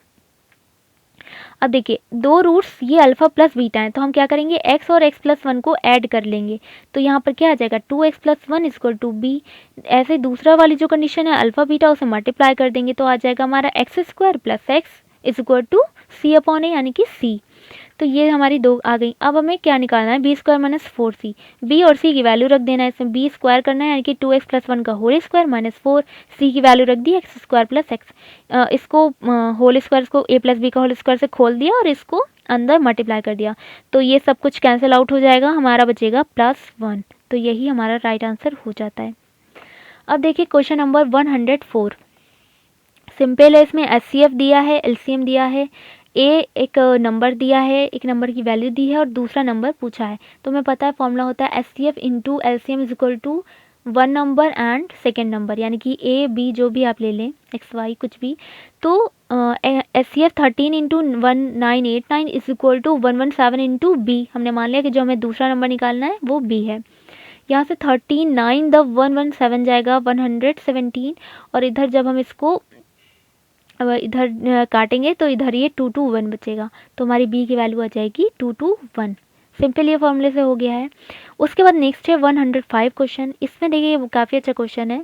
अब देखिए दो रूट्स ये अल्फ़ा प्लस बीटा है, तो हम क्या करेंगे, x और x प्लस 1 को ऐड कर लेंगे। तो यहाँ पर क्या आ जाएगा, 2x plus 1 equal to be. ऐसे दूसरा वाली जो कंडीशन है अल्फ़ा बीटा, उसे मल्टीप्लाई कर देंगे तो आ जाएगा हमारा x square plus x equal to c upon ए, यानी कि सी। तो ये हमारी दो आ गई। अब हमें क्या निकालना है, B square minus 4c। B और सी की वैल्यू रख देना है, इसमें बी स्क्वायर करना है, यानी कि 2x प्लस 1 का होल स्क्वायर माइनस 4, सी की वैल्यू रख दी एक्स स्क्वायर प्लस एक्स। इसको होल स्क्वायर को ए प्लस बी का होल स्क्वायर से खोल दिया और इसको अंदर मल्टीप्लाई कर दिया, तो ये सब कुछ कैंसिल आउट हो जाएगा, हमारा बचेगा +1। तो यही हमारा राइट आंसर हो जाता है। अब देखिए क्वेश्चन नंबर 104। सिंपल है, इसमें HCF दिया है, LCM दिया है, ए एक नंबर दिया है, एक नंबर की वैल्यू दी है और दूसरा नंबर पूछा है। तो हमें पता है फॉर्मूला होता है HCF into LCM is equal to 1 number and second number, यानी कि ए बी जो भी आप ले लें, एक्स वाई कुछ भी। तो HCF 13 into 1989 is equal to 117 into b. हमने मान लिया कि जो हमें दूसरा नंबर निकालना है वो बी है। यहाँ से 39 द 117 जाएगा 117, और इधर जब हम इसको अब इधर काटेंगे तो इधर ये 2 2 1 बचेगा, तो हमारी बी की वैल्यू आ जाएगी 2 2 1। सिंपल ये फॉर्मूले से हो गया है। उसके बाद नेक्स्ट है 105 क्वेश्चन। इसमें देखिए ये काफ़ी अच्छा क्वेश्चन है।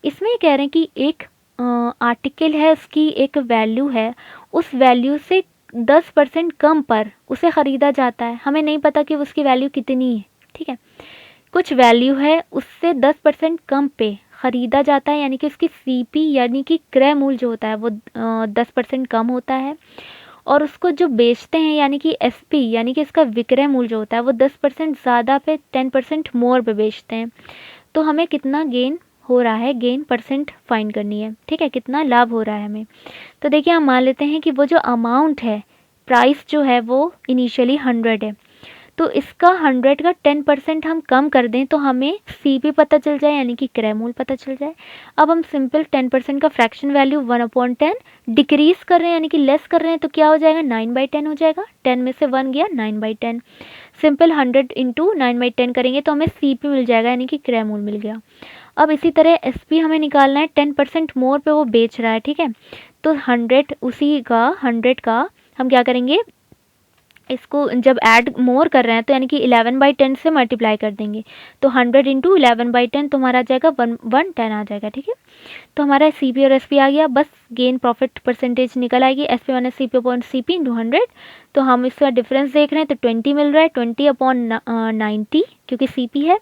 इसमें ये कह रहे हैं कि एक आर्टिकल है, उसकी एक वैल्यू है, उस वैल्यू से 10% कम पर उसे ख़रीदा जाता है। हमें नहीं पता कि उसकी वैल्यू कितनी है, ठीक है। कुछ वैल्यू है, उससे 10% कम पे ख़रीदा जाता है, यानी कि उसकी CP यानी कि क्रय मूल्य जो होता है वो 10% कम होता है, और उसको जो बेचते हैं यानी कि SP यानी कि इसका विक्रय मूल्य जो होता है वो 10% ज़्यादा पे 10% मोर पे बेचते हैं। तो हमें कितना गेन हो रहा है, गेन परसेंट फाइंड करनी है, ठीक है, कितना लाभ हो रहा है हमें। तो देखिए हम मान लेते हैं कि वो जो अमाउंट है, प्राइस जो है वो इनिशियली 100 है, तो इसका 100 का 10% हम कम कर दें तो हमें CP पता चल जाए, यानी कि क्रय मूल्य पता चल जाए। अब हम सिंपल 10% का फ्रैक्शन वैल्यू 1/10 डिक्रीज कर रहे हैं, यानी कि लेस कर रहे हैं, तो क्या हो जाएगा, 9/10 हो जाएगा। 10 में से 1 गया, 9/10। सिंपल 100 इंटू 9/10 करेंगे तो हमें CP मिल जाएगा, यानी कि क्रय मूल्य मिल गया। अब इसी तरह SP हमें निकालना है, 10% मोर पे वो बेच रहा है, ठीक है। तो 100 का हम क्या करेंगे, इसको जब ऐड मोर कर रहे हैं तो यानी कि 11/10 से मल्टीप्लाई कर देंगे, तो 100 इंटू 11/10 तो हमारा आ जाएगा 110 आ जाएगा, ठीक है। तो हमारा CP और SP आ गया, बस गेन प्रॉफिट परसेंटेज निकल आएगी, SP minus CP upon CP into 100। तो हम इसका डिफरेंस देख रहे हैं तो 20 मिल रहा है, 20 अपॉन 90 क्योंकि CP है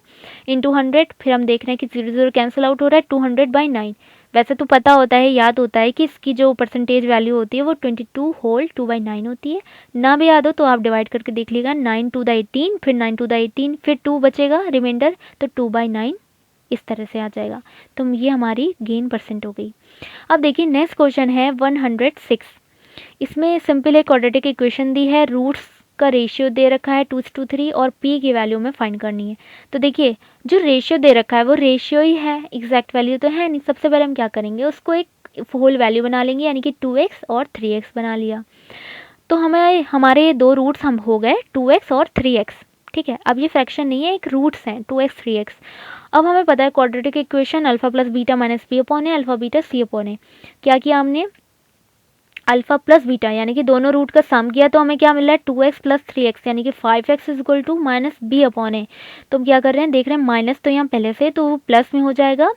इंटू 100। फिर हम देख रहे हैं कि 0 0 कैंसिल आउट हो रहा है, 200/9। वैसे तो पता होता है, याद होता है कि इसकी जो परसेंटेज वैल्यू होती है वो 22 होल 2/9 होती है। ना भी याद हो तो आप डिवाइड करके देख लीजिएगा, 9 टू द 18, फिर 9 टू द 18, फिर 2 बचेगा रिमाइंडर, तो 2/9 इस तरह से आ जाएगा। तो ये हमारी गेन परसेंट हो गई। अब देखिए नेक्स्ट क्वेश्चन है 106। इसमें सिंपल एक क्वाड्रेटिक इक्वेशन दी है, रूट्स का रेशियो दे रखा है 2:3 और P की वैल्यू में फाइंड करनी है। तो देखिए जो रेशियो दे रखा है वो रेशियो ही है, एग्जैक्ट वैल्यू तो है नहीं। सबसे पहले हम क्या करेंगे, उसको एक होल वैल्यू बना लेंगे, यानी कि 2x और 3x बना लिया। तो हमें हमारे दो रूट्स हम हो गए 2x और 3x। ठीक है। अब ये फ्रैक्शन नहीं है, एक रूट्स हैं 2x 3x। अब हमें पता है quadratic equation alpha plus beta minus b upon है, अल्फा बीटा सी अपॉन है। क्या किया हमने, अल्फा प्लस बीटा यानी कि दोनों रूट का सम किया, तो हमें क्या मिल रहा है 2x प्लस 3x यानी कि 5x is equal to minus b upon है। तो हम क्या कर रहे हैं, देख रहे हैं माइनस तो यहाँ पहले से तो वो प्लस में हो जाएगा,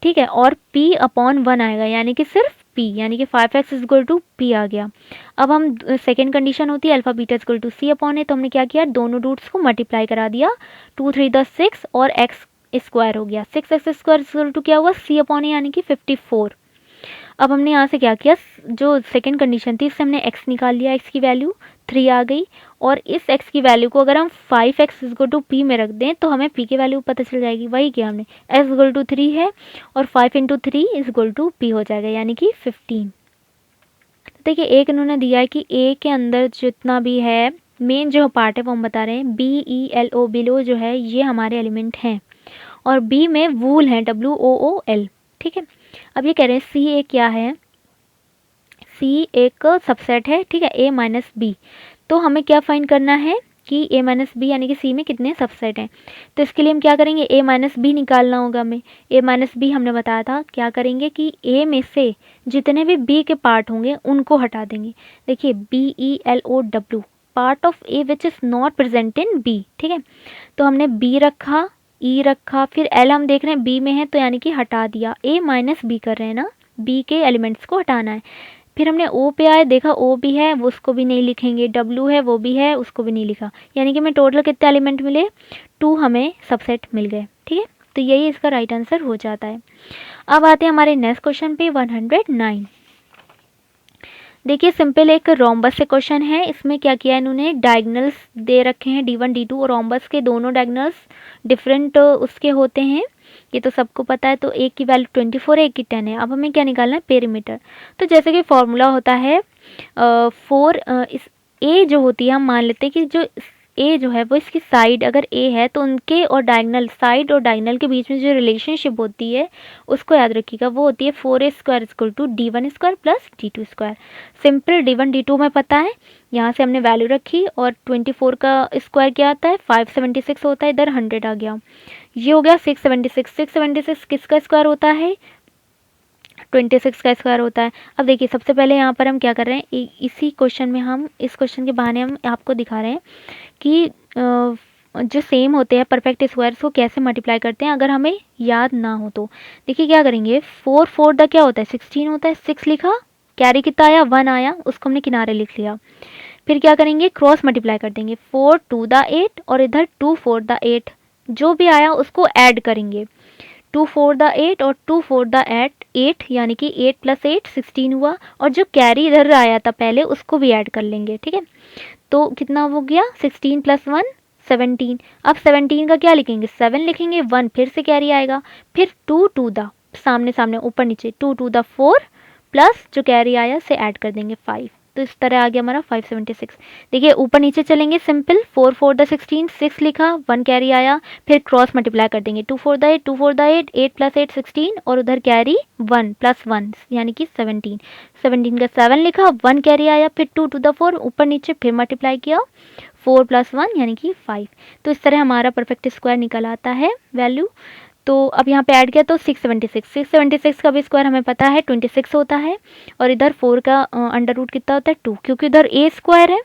ठीक है, और p अपॉन 1 आएगा यानी कि सिर्फ p, यानी कि 5x is equal to p आ गया। अब हम सेकेंड कंडीशन होती है alpha beta is equal to c upon है, तो हमने क्या किया, दोनों रूट्स को मल्टीप्लाई करा दिया, 2 3 10 6 और x स्क्वायर हो गया, 6x square is equal to क्या हुआ, c अपॉन है यानी कि 54। अब हमने यहाँ से क्या किया, जो सेकंड कंडीशन थी इससे हमने x निकाल लिया, x की वैल्यू 3 आ गई, और इस x की वैल्यू को अगर हम 5x इक्वल टू p में रख दें तो हमें p की वैल्यू पता चल जाएगी। वही किया हमने, x इक्वल टू 3 है और 5 इंटू 3 इक्वल टू p हो जाएगा यानी कि 15। देखिए एक इन्होंने दिया है कि a के अंदर जितना भी है मेन जो पार्ट है वो हम बता रहे हैं, BELO बिलो जो है ये हमारे एलिमेंट हैं, और B में वूल है WOOL, ठीक है। अब ये कह रहे हैं सी ए क्या है, सी एक सबसेट है, ठीक है, ए माइनस बी। तो हमें क्या फाइंड करना है कि ए माइनस बी यानी कि सी में कितने सबसेट हैं। तो इसके लिए हम क्या करेंगे, ए माइनस बी निकालना होगा हमें। ए माइनस बी हमने बताया था क्या करेंगे कि ए में से जितने भी बी के पार्ट होंगे उनको हटा देंगे। देखिए BELOW part of a which is not present in b, ठीक है। तो हमने बी रखा, ई रखा, फिर एल हम देख रहे हैं बी में है तो यानी कि हटा दिया, ए माइनस बी कर रहे हैं ना, बी के एलिमेंट्स को हटाना है। फिर हमने ओ पे आए, देखा ओ भी है वो उसको भी नहीं लिखेंगे, डब्ल्यू है वो भी है उसको भी नहीं लिखा, यानी कि हमें टोटल कितने एलिमेंट मिले, 2 हमें सबसेट मिल गए, ठीक है। तो यही इसका राइट आंसर हो जाता है। अब आते हैं हमारे नेक्स्ट क्वेश्चन पे 109। देखिए सिंपल एक रोम्बस से क्वेश्चन है, इसमें क्या किया इन्होंने, डायगनल्स दे रखे हैं D1 D2 और रोम्बस के दोनों डायगनल्स डिफरेंट उसके होते हैं, ये तो सबको पता है। तो एक की वैल्यू 24 है, एक की 10 है। अब हमें क्या निकालना है, पेरीमीटर। तो जैसे कि फॉर्मूला होता है इस ए जो होती है, हम मान लेते हैं कि जो ए जो है वो इसकी साइड अगर ए है तो उनके और डायगनल साइड और डायगनल के बीच में जो रिलेशनशिप होती है उसको याद रखिएगा, वो होती है 4a square equal to D1 square plus D2 square. Simple D1 D2 में पता है, यहाँ से हमने वैल्यू रखी, और 24 का स्क्वायर क्या आता है 576 होता है, इधर 100 आ गया, ये हो गया 676। 676 किसका स्क्वायर होता है, 26 का स्क्वायर होता है। अब देखिए सबसे पहले यहाँ पर हम क्या कर रहे हैं, इसी क्वेश्चन में हम इस क्वेश्चन के बहाने हम आपको दिखा रहे हैं कि जो सेम होते हैं परफेक्ट स्क्वायर्स को कैसे मल्टीप्लाई करते हैं अगर हमें याद ना हो तो। देखिए क्या करेंगे, 4 4 द क्या होता है 16 होता है, 6 लिखा, कैरी कितना आया 1 आया, उसको हमने किनारे लिख लिया। फिर क्या करेंगे, क्रॉस मल्टीप्लाई कर देंगे, 4 2 द 8 और इधर 2 4 द 8, जो भी आया उसको ऐड करेंगे, 2 4 द 8 और 2 4 द 8 यानी कि 8 प्लस 8 16 हुआ, और जो कैरी इधर आया था पहले उसको भी ऐड कर लेंगे, ठीक है। तो कितना हो गया 16 प्लस 1 17। अब 17 का क्या लिखेंगे, 7 लिखेंगे, 1 फिर से कैरी आएगा, फिर 2 2 द सामने सामने ऊपर नीचे 2 2 द 4 प्लस जो कैरी आया से ऐड कर देंगे 5। तो इस तरह आ गया हमारा 576। देखिए ऊपर नीचे चलेंगे, सिंपल 4 4 द 16 6 लिखा, 1 कैरी आया, फिर क्रॉस मल्टीप्लाई कर देंगे, 2 4 द 8 2 4 द 8 8 प्लस 8 16 और उधर कैरी 1 प्लस 1 यानी कि 17। 17 का 7 लिखा, 1 कैरी आया, फिर 2 2 द 4 ऊपर नीचे फिर मल्टीप्लाई किया, 4 प्लस 1 यानी कि 5। तो इस तरह हमारा परफेक्ट स्क्वायर निकल आता है वैल्यू। तो अब यहाँ पे ऐड किया तो 676। 676 का भी स्क्वायर हमें पता है 26 होता है, और इधर 4 का अंडर रूट कितना होता है 2, क्योंकि इधर ए स्क्वायर है,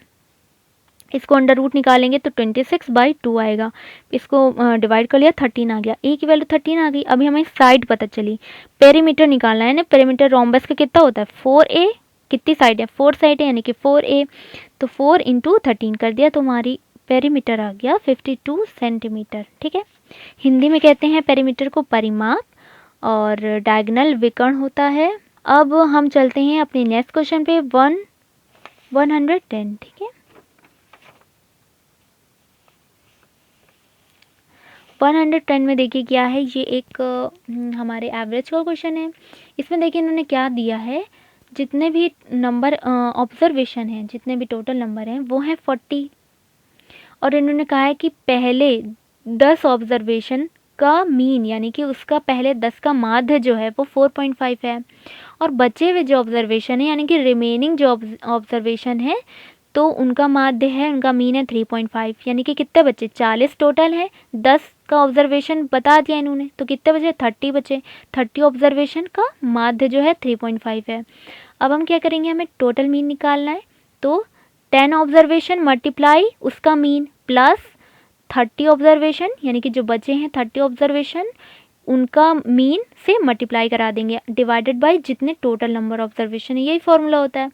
इसको अंडर रूट निकालेंगे तो 26/2 आएगा, इसको डिवाइड कर लिया 13 आ गया, ए की वैल्यू 13 आ गई। अभी हमें साइड पता चली, पेरीमीटर निकालना है ना, पेरीमीटर रोम्बस का कितना होता है 4a, कितनी साइड है 4 साइड है यानी कि 4a, तो 4 इंटू 13 कर दिया तो हमारी पेरीमीटर आ गया 52 सेंटीमीटर, ठीक है। हिंदी में कहते हैं पेरीमीटर को परिमाप, और डायगोनल विकर्ण होता है। अब हम चलते हैं अपने नेक्स्ट क्वेश्चन पे 110, ठीक है। 110 में देखिए क्या है, ये एक हमारे एवरेज का क्वेश्चन है। इसमें देखिए इन्होंने क्या दिया है, जितने भी नंबर ऑब्जर्वेशन हैं, जितने भी टोटल नंबर हैं वो हैं 40, और इन्होंने कहा है कि पहले 10 ऑब्जर्वेशन का मीन यानी कि उसका पहले 10 का माध्य जो है वो 4.5 है, और बचे हुए जो ऑब्जर्वेशन है यानी कि रिमेनिंग जो ऑब्जर्वेशन है तो तो उनका माध्य है, उनका मीन है 3.5, यानी कि कितने बचे, 40 टोटल है, 10 का ऑब्जर्वेशन बता दिया इन्होंने, तो कितने बचे, 30 बचे। 30 ऑब्जर्वेशन का माध्य जो है 3.5 है। अब हम क्या करेंगे, हमें टोटल मीन निकालना है, तो 10 ऑब्जर्वेशन मल्टीप्लाई उसका मीन प्लस 30 ऑब्जर्वेशन, यानी कि जो बचे हैं 30 ऑब्जर्वेशन उनका मीन से मल्टीप्लाई करा देंगे डिवाइडेड बाय जितने टोटल नंबर ऑब्जर्वेशन है। यही फॉर्मूला होता है।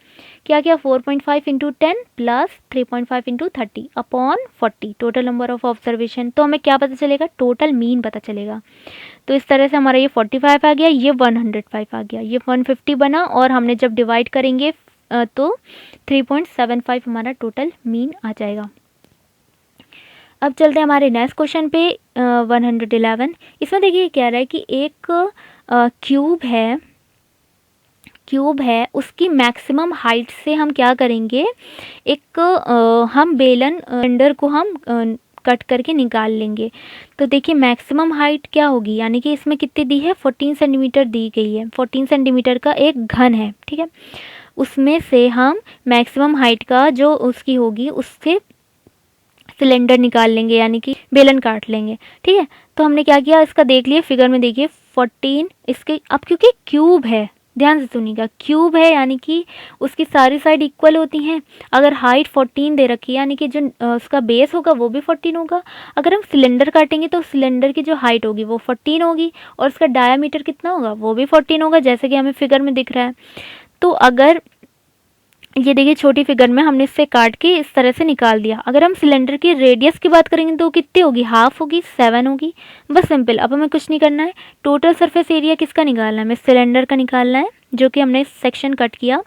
क्या क्या, 4.5 into 10 plus 3.5 into 30 upon 40 total number of observation. तो हमें क्या पता चलेगा, टोटल मीन पता चलेगा। तो इस तरह से हमारा ये 45 आ गया, ये 105 आ गया, ये 150 बना, और हमने जब डिवाइड करेंगे तो 3.75 हमारा टोटल मीन आ जाएगा। अब चलते हैं हमारे नेक्स्ट क्वेश्चन पे 111। इसमें देखिए कह रहा है कि एक क्यूब है, उसकी मैक्सिमम हाइट से हम क्या करेंगे, एक हम बेलन सिलेंडर को हम कट करके निकाल लेंगे। तो देखिए मैक्सिमम हाइट क्या होगी, यानी कि इसमें कितनी दी है, 14 सेंटीमीटर दी गई है। 14 सेंटीमीटर का एक घन है, ठीक है। उसमें से हम मैक्सिमम हाइट का जो उसकी होगी उससे सिलेंडर निकाल लेंगे, यानी कि बेलन काट लेंगे, ठीक है। तो हमने क्या किया, इसका देख लिए फिगर में, देखिए 14 इसके, अब क्योंकि क्यूब है, ध्यान से सुनिएगा, क्यूब है यानी कि उसकी सारी साइड इक्वल होती हैं। अगर हाइट 14 दे रखी है, यानी कि जो उसका बेस होगा वो भी 14 होगा। अगर हम सिलेंडर काटेंगे तो सिलेंडर की जो हाइट होगी वो 14 होगी, और उसका डायामीटर कितना होगा, वो भी 14 होगा, जैसे कि हमें फिगर में दिख रहा है। तो अगर ये देखिए छोटी फिगर में हमने इससे काट के इस तरह से निकाल दिया। अगर हम सिलेंडर की रेडियस की बात करेंगे तो कितनी होगी, हाफ होगी, 7 होगी। बस सिंपल। अब हमें कुछ नहीं करना है, टोटल सरफेस एरिया किसका निकालना है, हमें सिलेंडर का निकालना है, जो कि हमने सेक्शन कट किया।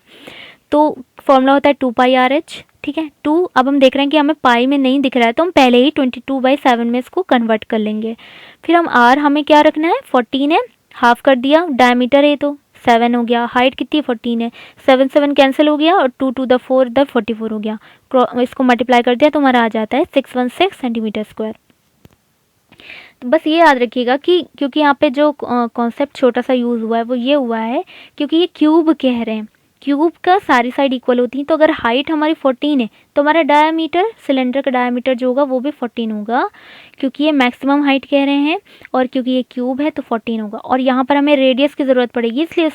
तो फॉर्मूला होता है 2πRH, ठीक है। 2 अब हम देख रहे हैं कि हमें पाई में नहीं दिख रहा है, तो हम पहले ही 22/7 में इसको कन्वर्ट कर लेंगे। फिर हम आर हमें क्या रखना है, 14 है, हाफ कर दिया, डायमीटर है तो 7 हो गया, हाइट कितनी 14 है, 7 7 कैंसिल हो गया, और 2 2 द 4 द 44 हो गया। इसको मल्टीप्लाई कर दिया तो हमारा आ जाता है 616 सेंटीमीटर स्क्वायर। तो बस ये याद रखिएगा कि क्योंकि यहाँ पे जो कॉन्सेप्ट छोटा सा यूज़ हुआ है वो ये हुआ है क्योंकि ये क्यूब कह रहे हैं, क्यूब का सारी साइड इक्वल होती हैं। तो अगर हाइट हमारी 14 है तो हमारा डायामीटर, सिलेंडर का डायामीटर जो होगा वो भी 14 होगा, क्योंकि ये मैक्सिमम हाइट कह रहे हैं, और क्योंकि ये क्यूब है तो 14 होगा। और यहाँ पर हमें रेडियस की ज़रूरत पड़ेगी, इसलिए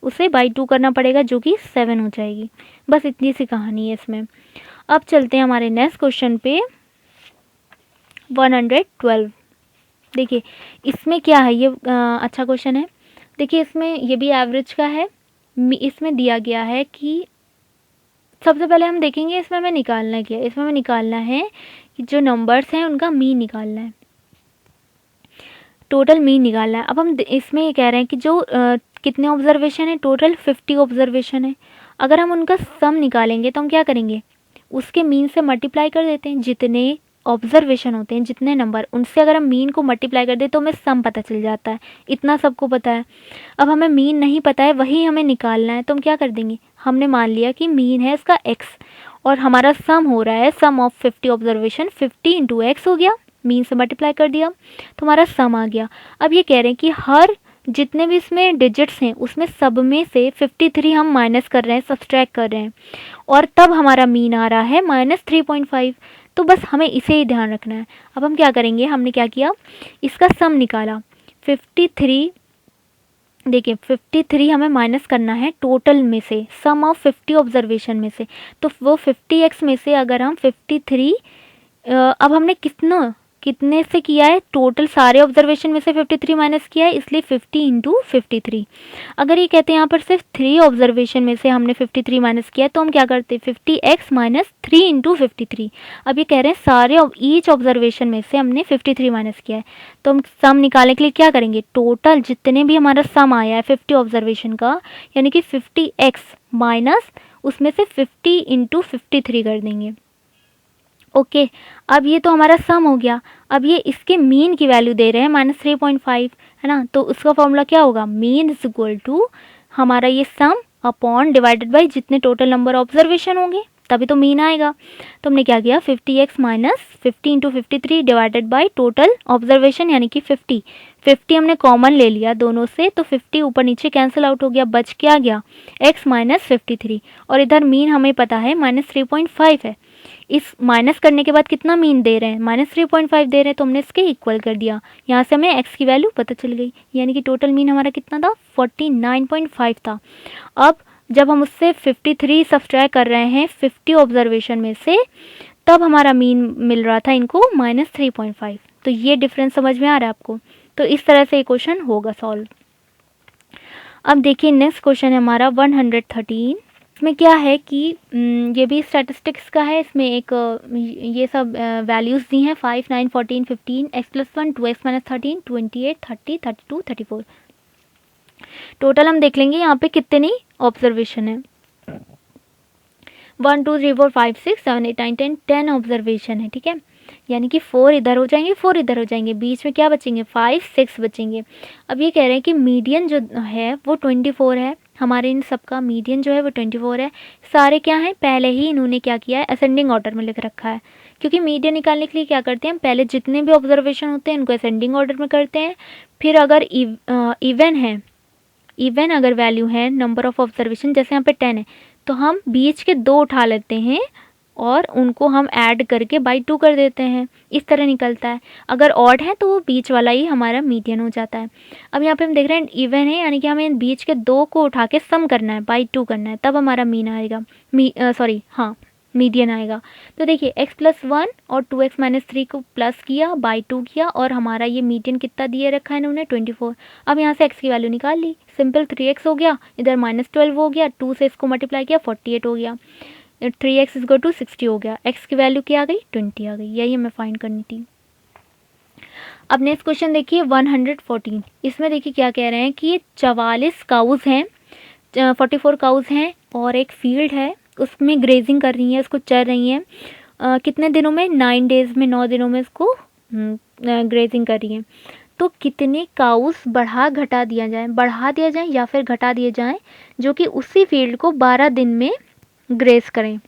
उसे बाई 2 करना पड़ेगा, जो कि 7 हो जाएगी। बस इतनी सी कहानी है इसमें। अब चलते हैं हमारे नेक्स्ट क्वेश्चन पे 112। देखिए इसमें क्या है, ये अच्छा क्वेश्चन है। देखिए इसमें ये भी एवरेज का है। इसमें दिया गया है कि सबसे पहले हम देखेंगे इसमें हमें निकालना क्या है। इसमें हमें निकालना है कि जो नंबर्स हैं उनका मीन निकालना है, टोटल मीन निकालना है। अब हम इसमें ये कह रहे हैं कि जो कितने ऑब्जर्वेशन है, टोटल 50 ऑब्जर्वेशन है। अगर हम उनका सम निकालेंगे तो हम क्या करेंगे, उसके मीन से मल्टीप्लाई कर देते हैं। जितने ऑब्जर्वेशन होते हैं, जितने नंबर, उनसे अगर हम मीन को मल्टीप्लाई कर दें तो हमें सम पता चल जाता है। इतना सबको पता है। अब हमें मीन नहीं पता है, वही हमें निकालना है, तो हम क्या कर देंगे, हमने मान लिया कि मीन है इसका x, और हमारा सम हो रहा है सम ऑफ 50 ऑब्जर्वेशन, 50 इंटू एक्स हो गया, मीन से मल्टीप्लाई कर दिया तो हमारा सम आ गया। अब ये कह रहे हैं कि हर जितने भी इसमें डिजिट्स हैं उसमें सब में से 53 हम माइनस कर रहे हैं, सब्सट्रैक्ट कर रहे हैं, और तब हमारा मीन आ रहा है -3.5। तो बस हमें इसे ही ध्यान रखना है। अब हम क्या करेंगे, हमने क्या किया, इसका सम निकाला 53। देखिए 53 हमें माइनस करना है टोटल में से, सम ऑफ 50 ऑब्जर्वेशन में से। तो वो 50x में से अगर हम 53, अब हमने कितने से किया है, टोटल सारे ऑब्जर्वेशन में से 53 माइनस किया है, इसलिए 50 इंटू 53। अगर ये कहते हैं यहाँ पर सिर्फ 3 ऑब्जर्वेशन में से हमने 53 माइनस किया है, तो हम क्या करते हैं 50x माइनस 3 इंटू 53। अब ये कह रहे हैं सारे ईच ऑब्जर्वेशन में से हमने 53 माइनस किया है, तो हम सम निकालने के लिए क्या करेंगे, टोटल जितने भी हमारा सम आया है 50 ऑब्जर्वेशन का, यानी कि 50x माइनस उसमें से 50 इंटू 53 कर देंगे। ओके अब ये तो हमारा सम हो गया। अब ये इसके मीन की वैल्यू दे रहे हैं -3.5, है ना। तो उसका फॉर्मूला क्या होगा, मीन इज इक्वल टू हमारा ये सम अपॉन डिवाइडेड बाई जितने टोटल नंबर ऑब्जर्वेशन होंगे, तभी तो मीन आएगा। तो हमने क्या किया, 50x minus 50 into 53 divided by total observation, यानी कि 50 50 हमने कॉमन ले लिया दोनों से, तो 50 ऊपर नीचे कैंसिल आउट हो गया, बच क्या गया x माइनस 53, और इधर मीन हमें पता है -3.5 है। इस माइनस करने के बाद कितना मीन दे रहे हैं, -3.5 दे रहे हैं, तो हमने इसके इक्वल कर दिया। यहाँ से हमें x की वैल्यू पता चल गई, यानी कि टोटल मीन हमारा कितना था 49.5 था। अब जब हम उससे 53 सब्सट्रैक्ट कर रहे हैं 50 ऑब्जर्वेशन में से, तब हमारा मीन मिल रहा था इनको -3.5। तो ये डिफरेंस समझ में आ रहा है आपको। तो इस तरह से ये क्वेश्चन होगा सॉल्व। अब देखिए नेक्स्ट क्वेश्चन है हमारा 113। इसमें क्या है कि ये भी स्टैटिस्टिक्स का है। इसमें एक ये सब वैल्यूज़ दी हैं 5, 9, 14, 15, x+1, 2x - 13, 28, 30, 32, 34। टोटल हम देख लेंगे यहाँ पे कितनी ऑब्जर्वेशन है। 1 2 3 4 5 6 7 8 9 10 10 ऑब्जर्वेशन है, ठीक है। यानी कि 4 इधर हो जाएंगे, 4 इधर हो जाएंगे, बीच में क्या बचेंगे 5 6 बचेंगे। अब ये कह रहे हैं कि मीडियन जो है वो 24 है, हमारे इन सब का मीडियन जो है वो 24 है। सारे क्या हैं, पहले ही इन्होंने क्या किया है असेंडिंग ऑर्डर में लिख रखा है, क्योंकि मीडियन निकालने के लिए क्या करते हैं हम पहले जितने भी ऑब्जर्वेशन होते हैं उनको असेंडिंग ऑर्डर में करते हैं, फिर अगर इवन है, इवन अगर वैल्यू है नंबर ऑफ ऑब्जर्वेशन जैसे यहाँ पे 10 है, तो हम बीच के 2 उठा लेते हैं और उनको हम ऐड करके बाई 2 कर देते हैं, इस तरह निकलता है। अगर ऑड है तो वो बीच वाला ही हमारा मीडियन हो जाता है। अब यहाँ पे हम देख रहे हैं इवन है, यानी कि हमें बीच के 2 को उठा के सम करना है, बाई 2 करना है, तब हमारा मीन आएगा, मीडियन आएगा। तो देखिए x+1 और 2x - 3 को प्लस किया, बाई 2 किया, और हमारा ये मीडियन कितना दिए रखा है इन्होंने 24। अब यहाँ से x की वैल्यू निकाल ली, सिंपल 3x हो गया, इधर -12 हो गया, 2 से इसको मल्टीप्लाई किया 48 हो गया, 3x = 60 हो गया, x की वैल्यू क्या आ गई 20 आ गई। यही हमें फाइंड करनी थी। अब नेक्स्ट क्वेश्चन देखिए 114। इसमें देखिए क्या कह रहे हैं कि 44 काउज हैं, 44 काउज हैं और एक फील्ड है, उसमें ग्रेजिंग कर रही हैं, उसको चर रही हैं। कितने दिनों में 9 डेज में, 9 दिनों में इसको ग्रेजिंग कर रही हैं। तो कितने काउस बढ़ा घटा दिया जाए, बढ़ा दिया जाए या फिर घटा दिए जाएं, जो कि उसी फील्ड को 12 दिन में ग्रेस करें।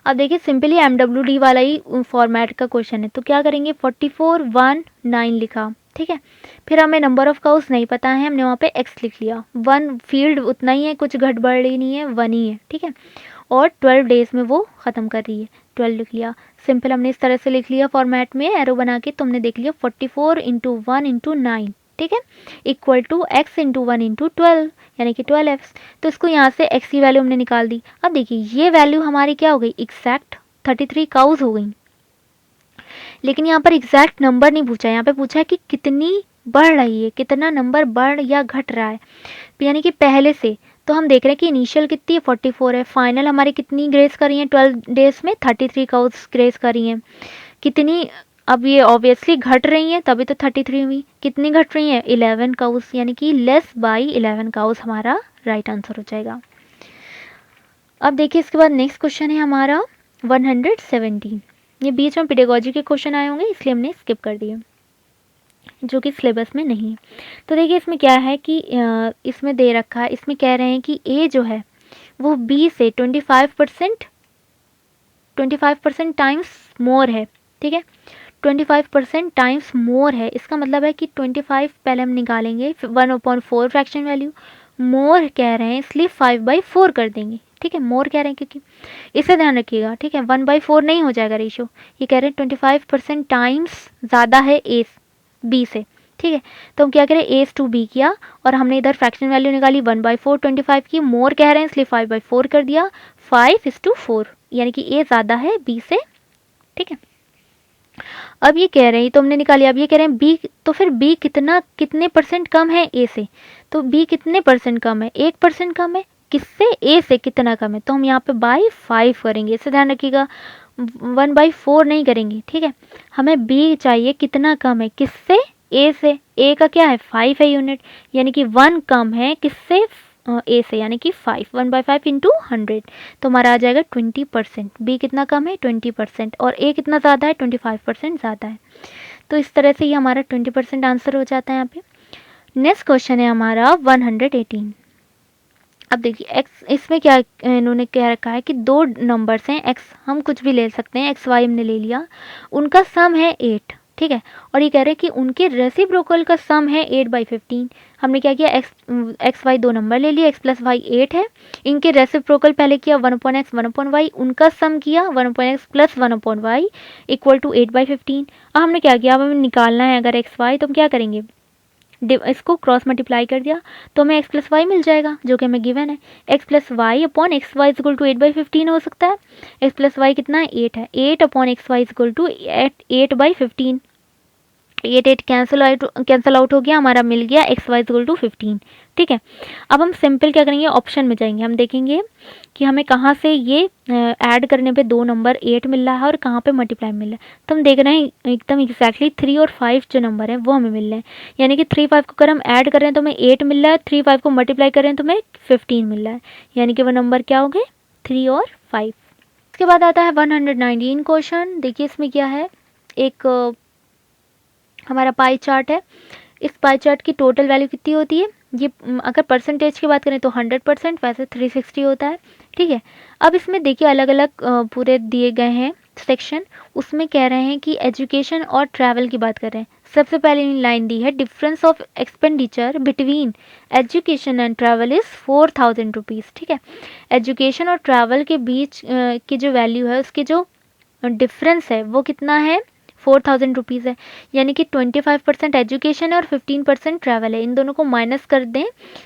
अब देखिए सिंपली MWD वाला ही फॉर्मेट का क्वेश्चन है, तो क्या करेंगे 44 1 9 लिखा, ठीक है। फिर हमें नंबर ऑफ काउस नहीं पता है, हमने वहाँ पे x लिख लिया, 1 फील्ड उतना ही है, कुछ घटबढ़ ही नहीं है, 1 ही है, ठीक है। और 12 डेज में वो ख़त्म कर रही है, 12 लिख लिया। सिंपल हमने इस तरह से लिख लिया फॉर्मेट में एरो बना के, तो हमने देख लिया 44 × 1 × 9, ठीक है, इक्वल टू x × 1 × 12, यानी कि 12x। तो इसको यहाँ से x की वैल्यू हमने निकाल दी। अब देखिए ये वैल्यू हमारी क्या हो गई, एग्जैक्ट 33 काउज हो गई। लेकिन यहाँ पर एग्जैक्ट नंबर नहीं पूछा है, यहाँ पे पूछा है कि कितनी बढ़ रही है, कितना नंबर बढ़ या घट रहा है, यानी कि पहले से। तो हम देख रहे हैं कि इनिशियल कितनी है 44 है, फाइनल हमारी कितनी ग्रेस कर रही हैं 12 डेज में 33 काउज ग्रेस कर रही हैं। कितनी, अब ये ऑब्वियसली घट रही हैं, तभी तो 33 हुई। कितनी घट रही हैं 11 काउज, यानी कि लेस बाई 11 काउज हमारा राइट आंसर हो जाएगा। अब देखिए इसके बाद नेक्स्ट क्वेश्चन है हमारा 117। ये बीच में पेडागोजी के क्वेश्चन आए होंगे, इसलिए हमने स्किप कर दिए, जो कि सिलेबस में नहीं है। तो देखिए इसमें क्या है कि इसमें दे रखा है, इसमें कह रहे हैं कि ए जो है वो बी से 25% टाइम्स मोर है, ठीक है, 25% टाइम्स मोर है। इसका मतलब है कि 25 पहले हम निकालेंगे 1/4 फ्रैक्शन वैल्यू, मोर कह रहे हैं इसलिए 5/4 कर देंगे, ठीक है, मोर कह रहे हैं क्योंकि, इसे ध्यान रखिएगा, ठीक है, 1/4 नहीं हो जाएगा रेशियो। ये कह रहे हैं 25% टाइम्स ज़्यादा है ए बी से, ठीक है। तो हम क्या करें एस टू बी किया, और हमने इधर फ्रैक्शन वैल्यू निकाली 1/4 25 की, मोर कह रहे हैं इसलिए 5/4 कर दिया, 5:4, यानी कि ए ज़्यादा है बी से, ठीक है। अब ये कह रहे हैं, तो हमने निकाली, अब ये कह रहे हैं बी, तो फिर बी कितने परसेंट कम है ए से, तो बी कितने परसेंट कम है, 1% कम है, किससे, ए से कितना कम है, तो हम यहाँ पे बाई 5 करेंगे, इसे ध्यान रखिएगा, 1/4 नहीं करेंगे, ठीक है। हमें बी चाहिए कितना कम है, किससे, ए से, ए का क्या है 5 है यूनिट, यानी कि 1 कम है किससे, ए से, यानी कि 5, 1/5 × 100, तो हमारा आ जाएगा 20%। बी कितना कम है 20%, और ए कितना ज़्यादा है 25% ज़्यादा है। तो इस तरह से ये हमारा 20% आंसर हो जाता है यहाँ पे। नेक्स्ट क्वेश्चन है हमारा 118। अब देखिए x, इसमें क्या इन्होंने कह रखा है कि 2 नंबर्स हैं, x हम कुछ भी ले सकते हैं, xy हमने ले लिया, उनका सम है 8, ठीक है। और ये कह रहे हैं कि उनके रेसिप्रोकल का सम है 8/15। हमने क्या किया, एक्स वाई दो नंबर ले लिया, एक्स प्लस वाई 8 है, इनके रेसिप्रोकल पहले किया 1/x 1/y, उनका सम किया 1/x plus 1/y equal to 8/15। अब हमने क्या किया, अब हमें निकालना है अगर एक्स वाई, तो हम क्या करेंगे, इसको क्रॉस मल्टीप्लाई कर दिया तो हमें एक्स प्लस वाई मिल जाएगा जो कि हमें गिवन है। X plus y upon x y equal to 8/15 हो सकता है। एक्स प्लस वाई कितना है, 8 है, 8 upon x y equal to 8/15। 8 cancel out हो गया, हमारा मिल गया एक्स वाई इक्वल टू 15। ठीक है। अब हम सिंपल क्या करेंगे, ऑप्शन में जाएंगे, हम देखेंगे कि हमें कहाँ से ये ऐड करने पे दो नंबर 8 मिल रहा है और कहाँ पे मल्टीप्लाई मिल रहा है। तो हम देख रहे हैं एकदम एग्जैक्टली 3 और 5 जो नंबर है वो हमें मिल रहे हैं, यानी कि 3 5 को अगर हम ऐड कर रहे हैं तो हमें 8 मिल रहा है, 3 5 को मल्टीप्लाई कर रहे हैं तो हमें 15 मिल रहा है, यानी कि वो नंबर क्या हो गए, 3 और 5। इसके बाद आता है 119 क्वेश्चन। देखिए इसमें क्या है, एक हमारा पाई चार्ट है। इस पाई चार्ट की टोटल वैल्यू कितनी होती है, ये अगर परसेंटेज की बात करें तो 100%, वैसे 360 होता है। ठीक है। अब इसमें देखिए अलग अलग पूरे दिए गए हैं सेक्शन, उसमें कह रहे हैं कि एजुकेशन और ट्रैवल की बात कर रहे हैं। सबसे पहले लाइन दी है, difference of expenditure between education and travel is 4000 rupees. ठीक है। एजुकेशन और ट्रैवल के बीच की जो वैल्यू है, उसकी जो डिफरेंस है वो कितना है, 4000 रुपीज़ है, यानी कि 25% एजुकेशन है और 15% ट्रैवल है। इन दोनों को माइनस कर दें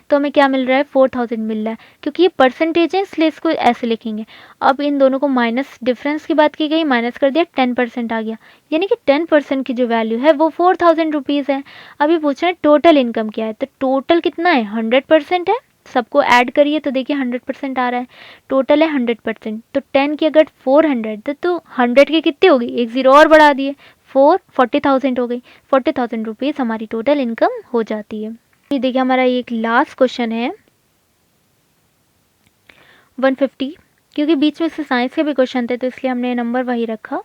तो हमें क्या मिल रहा है, 4000 मिल रहा है, क्योंकि ये परसेंटेज है इसलिए इसको ऐसे लिखेंगे। अब इन दोनों को माइनस, डिफरेंस की बात की गई, माइनस कर दिया, 10% आ गया, यानी कि 10% की जो वैल्यू है वो 4000 रुपीज़ है। अभी पूछ रहे हैं टोटल इनकम क्या है, तो टोटल कितना है, 100% है, सबको ऐड करिए तो देखिए 100% आ रहा है, टोटल है 100%। तो 10 की अगर 400 तो 100 की कितनी होगी, एक ज़ीरो और बढ़ा दिए, 40,000 हो गई। 40,000 रुपीज़ हमारी टोटल इनकम हो जाती है। ये देखिए हमारा एक लास्ट क्वेश्चन है 150, क्योंकि बीच में से साइंस के भी क्वेश्चन थे तो इसलिए हमने नंबर वही रखा,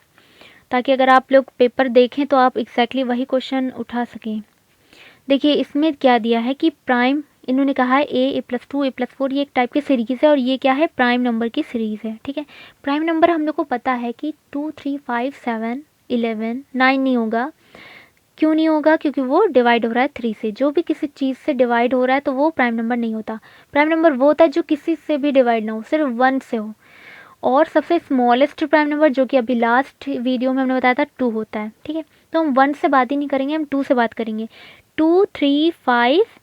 ताकि अगर आप लोग पेपर देखें तो आप एग्जैक्टली वही क्वेश्चन उठा सकें। देखिए इसमें क्या दिया है कि प्राइम, इन्होंने कहा है a+2 a+4 ये एक टाइप की सीरीज़ है और ये क्या है, प्राइम नंबर की सीरीज़ है। ठीक है। प्राइम नंबर हम लोग को पता है कि 2 3 5 7 11 9 नहीं होगा। क्यों नहीं होगा, क्योंकि वो डिवाइड हो रहा है 3 से। जो भी किसी चीज़ से डिवाइड हो रहा है तो वो प्राइम नंबर नहीं होता। प्राइम नंबर वो होता है जो किसी से भी डिवाइड ना हो, सिर्फ 1 से हो। और सबसे स्मॉलेस्ट प्राइम नंबर जो कि अभी लास्ट वीडियो में हमने बताया था 2 होता है। ठीक है। तो हम 1 से बात ही नहीं करेंगे, हम 2 से बात करेंगे। 2 3 5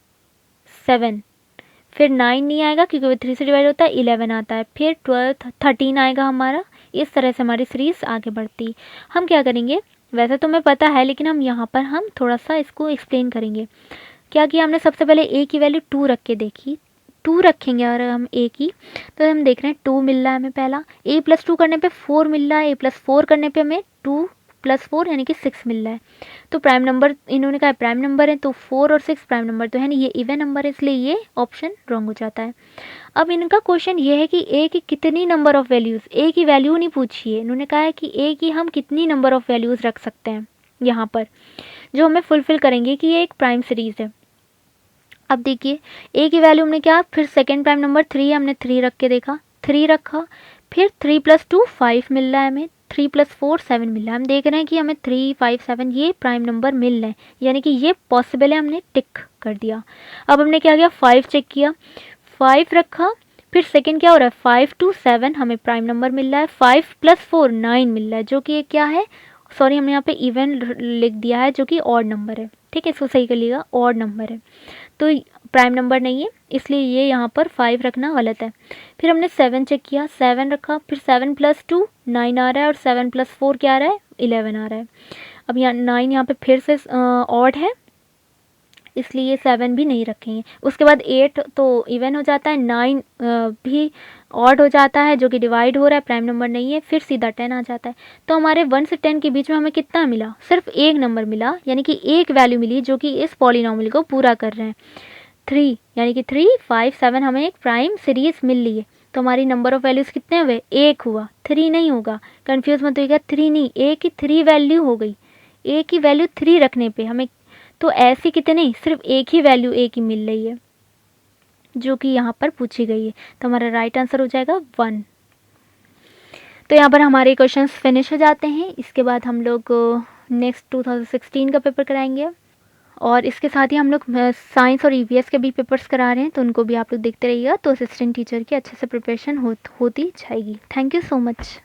7, फिर 9 नहीं आएगा क्योंकि वो 3 से डिवाइड होता है, 11 आता है, फिर 12 13 आएगा हमारा। इस तरह से हमारी सीरीज आगे बढ़ती। हम क्या करेंगे, वैसे तो हमें पता है लेकिन हम यहाँ पर हम थोड़ा सा इसको एक्सप्लेन करेंगे। क्या किया हमने, सबसे पहले ए की वैल्यू 2 रख के देखी, 2 रखेंगे और हम ए की, तो हम देख रहे हैं 2 मिल रहा है हमें पहला, a+2 करने पे 4 मिल रहा है, a+4 करने पे हमें 2+4 यानी कि 6 मिल रहा है। तो प्राइम नंबर, इन्होंने कहा प्राइम नंबर है तो 4 और 6 प्राइम नंबर तो है नहीं, ये इवन नंबर है, इसलिए ये ऑप्शन रॉन्ग हो जाता है। अब इनका क्वेश्चन ये है कि ए की कितनी नंबर ऑफ़ वैल्यूज़, ए की वैल्यू नहीं पूछी है, इन्होंने कहा है कि ए की हम कितनी नंबर ऑफ़ वैल्यूज़ रख सकते हैं यहाँ पर, जो हमें फुलफ़िल करेंगे कि ये एक प्राइम सीरीज़ है। अब देखिए ए की वैल्यू हमने क्या, फिर सेकेंड प्राइम नंबर 3 है, हमने 3 रख के देखा, 3 रखा, फिर 3+2 5 मिल रहा है हमें, 3+4 7 मिल रहा है। हम देख रहे हैं कि हमें 3 5 7 ये प्राइम नंबर मिल रहे हैं, यानी कि ये पॉसिबल है, हमने टिक कर दिया। अब हमने क्या किया, 5 चेक किया, 5 रखा, फिर सेकेंड क्या हो रहा है, 5 2 7 हमें प्राइम नंबर मिल रहा है, 5+4 9 मिल रहा है, जो कि ये क्या है, सॉरी हमने यहाँ पे इवन लिख दिया है जो कि ऑड नंबर है। ठीक है, इसको सही कर लीजिएगा, ऑड नंबर है तो प्राइम नंबर नहीं है, इसलिए ये यहाँ पर 5 रखना गलत है। फिर हमने 7 चेक किया, 7 रखा, फिर 7+2 9 आ रहा है और 7+4 क्या आ रहा है, 11 आ रहा है। अब यहाँ 9 यहाँ पे फिर से ऑड है, इसलिए 7 भी नहीं रखेंगे। उसके बाद 8 तो इवन हो जाता है, 9 भी ऑड हो जाता है जो कि डिवाइड हो रहा है, प्राइम नंबर नहीं है, फिर सीधा 10 आ जाता है। तो हमारे 1 से 10 के बीच में हमें कितना मिला, सिर्फ एक नंबर मिला, यानी कि एक वैल्यू मिली जो कि इस पॉलिनॉमियल को पूरा कर रहे हैं, 3, यानी कि 3 5 7 हमें एक प्राइम सीरीज मिल रही है। तो हमारी नंबर ऑफ वैल्यूज़ कितने हुए, एक हुआ, 3 नहीं होगा, कन्फ्यूज़ मत होइएगा, 3 नहीं, ए की 3 वैल्यू हो गई, ए की वैल्यू 3 रखने पे हमें, तो ऐसी कितनी, सिर्फ एक ही वैल्यू ए की मिल रही है जो कि यहाँ पर पूछी गई है। तो हमारा राइट आंसर हो जाएगा 1। तो यहाँ पर हमारे क्वेश्चंस फिनिश हो जाते हैं। इसके बाद हम लोग नेक्स्ट 2016 का पेपर कराएंगे। और इसके साथ ही हम लोग साइंस और ईवीएस के भी पेपर्स करा रहे हैं, तो उनको भी आप लोग देखते रहिएगा। तो असिस्टेंट टीचर की अच्छे से प्रिपरेशन होती जाएगी। Thank you so much.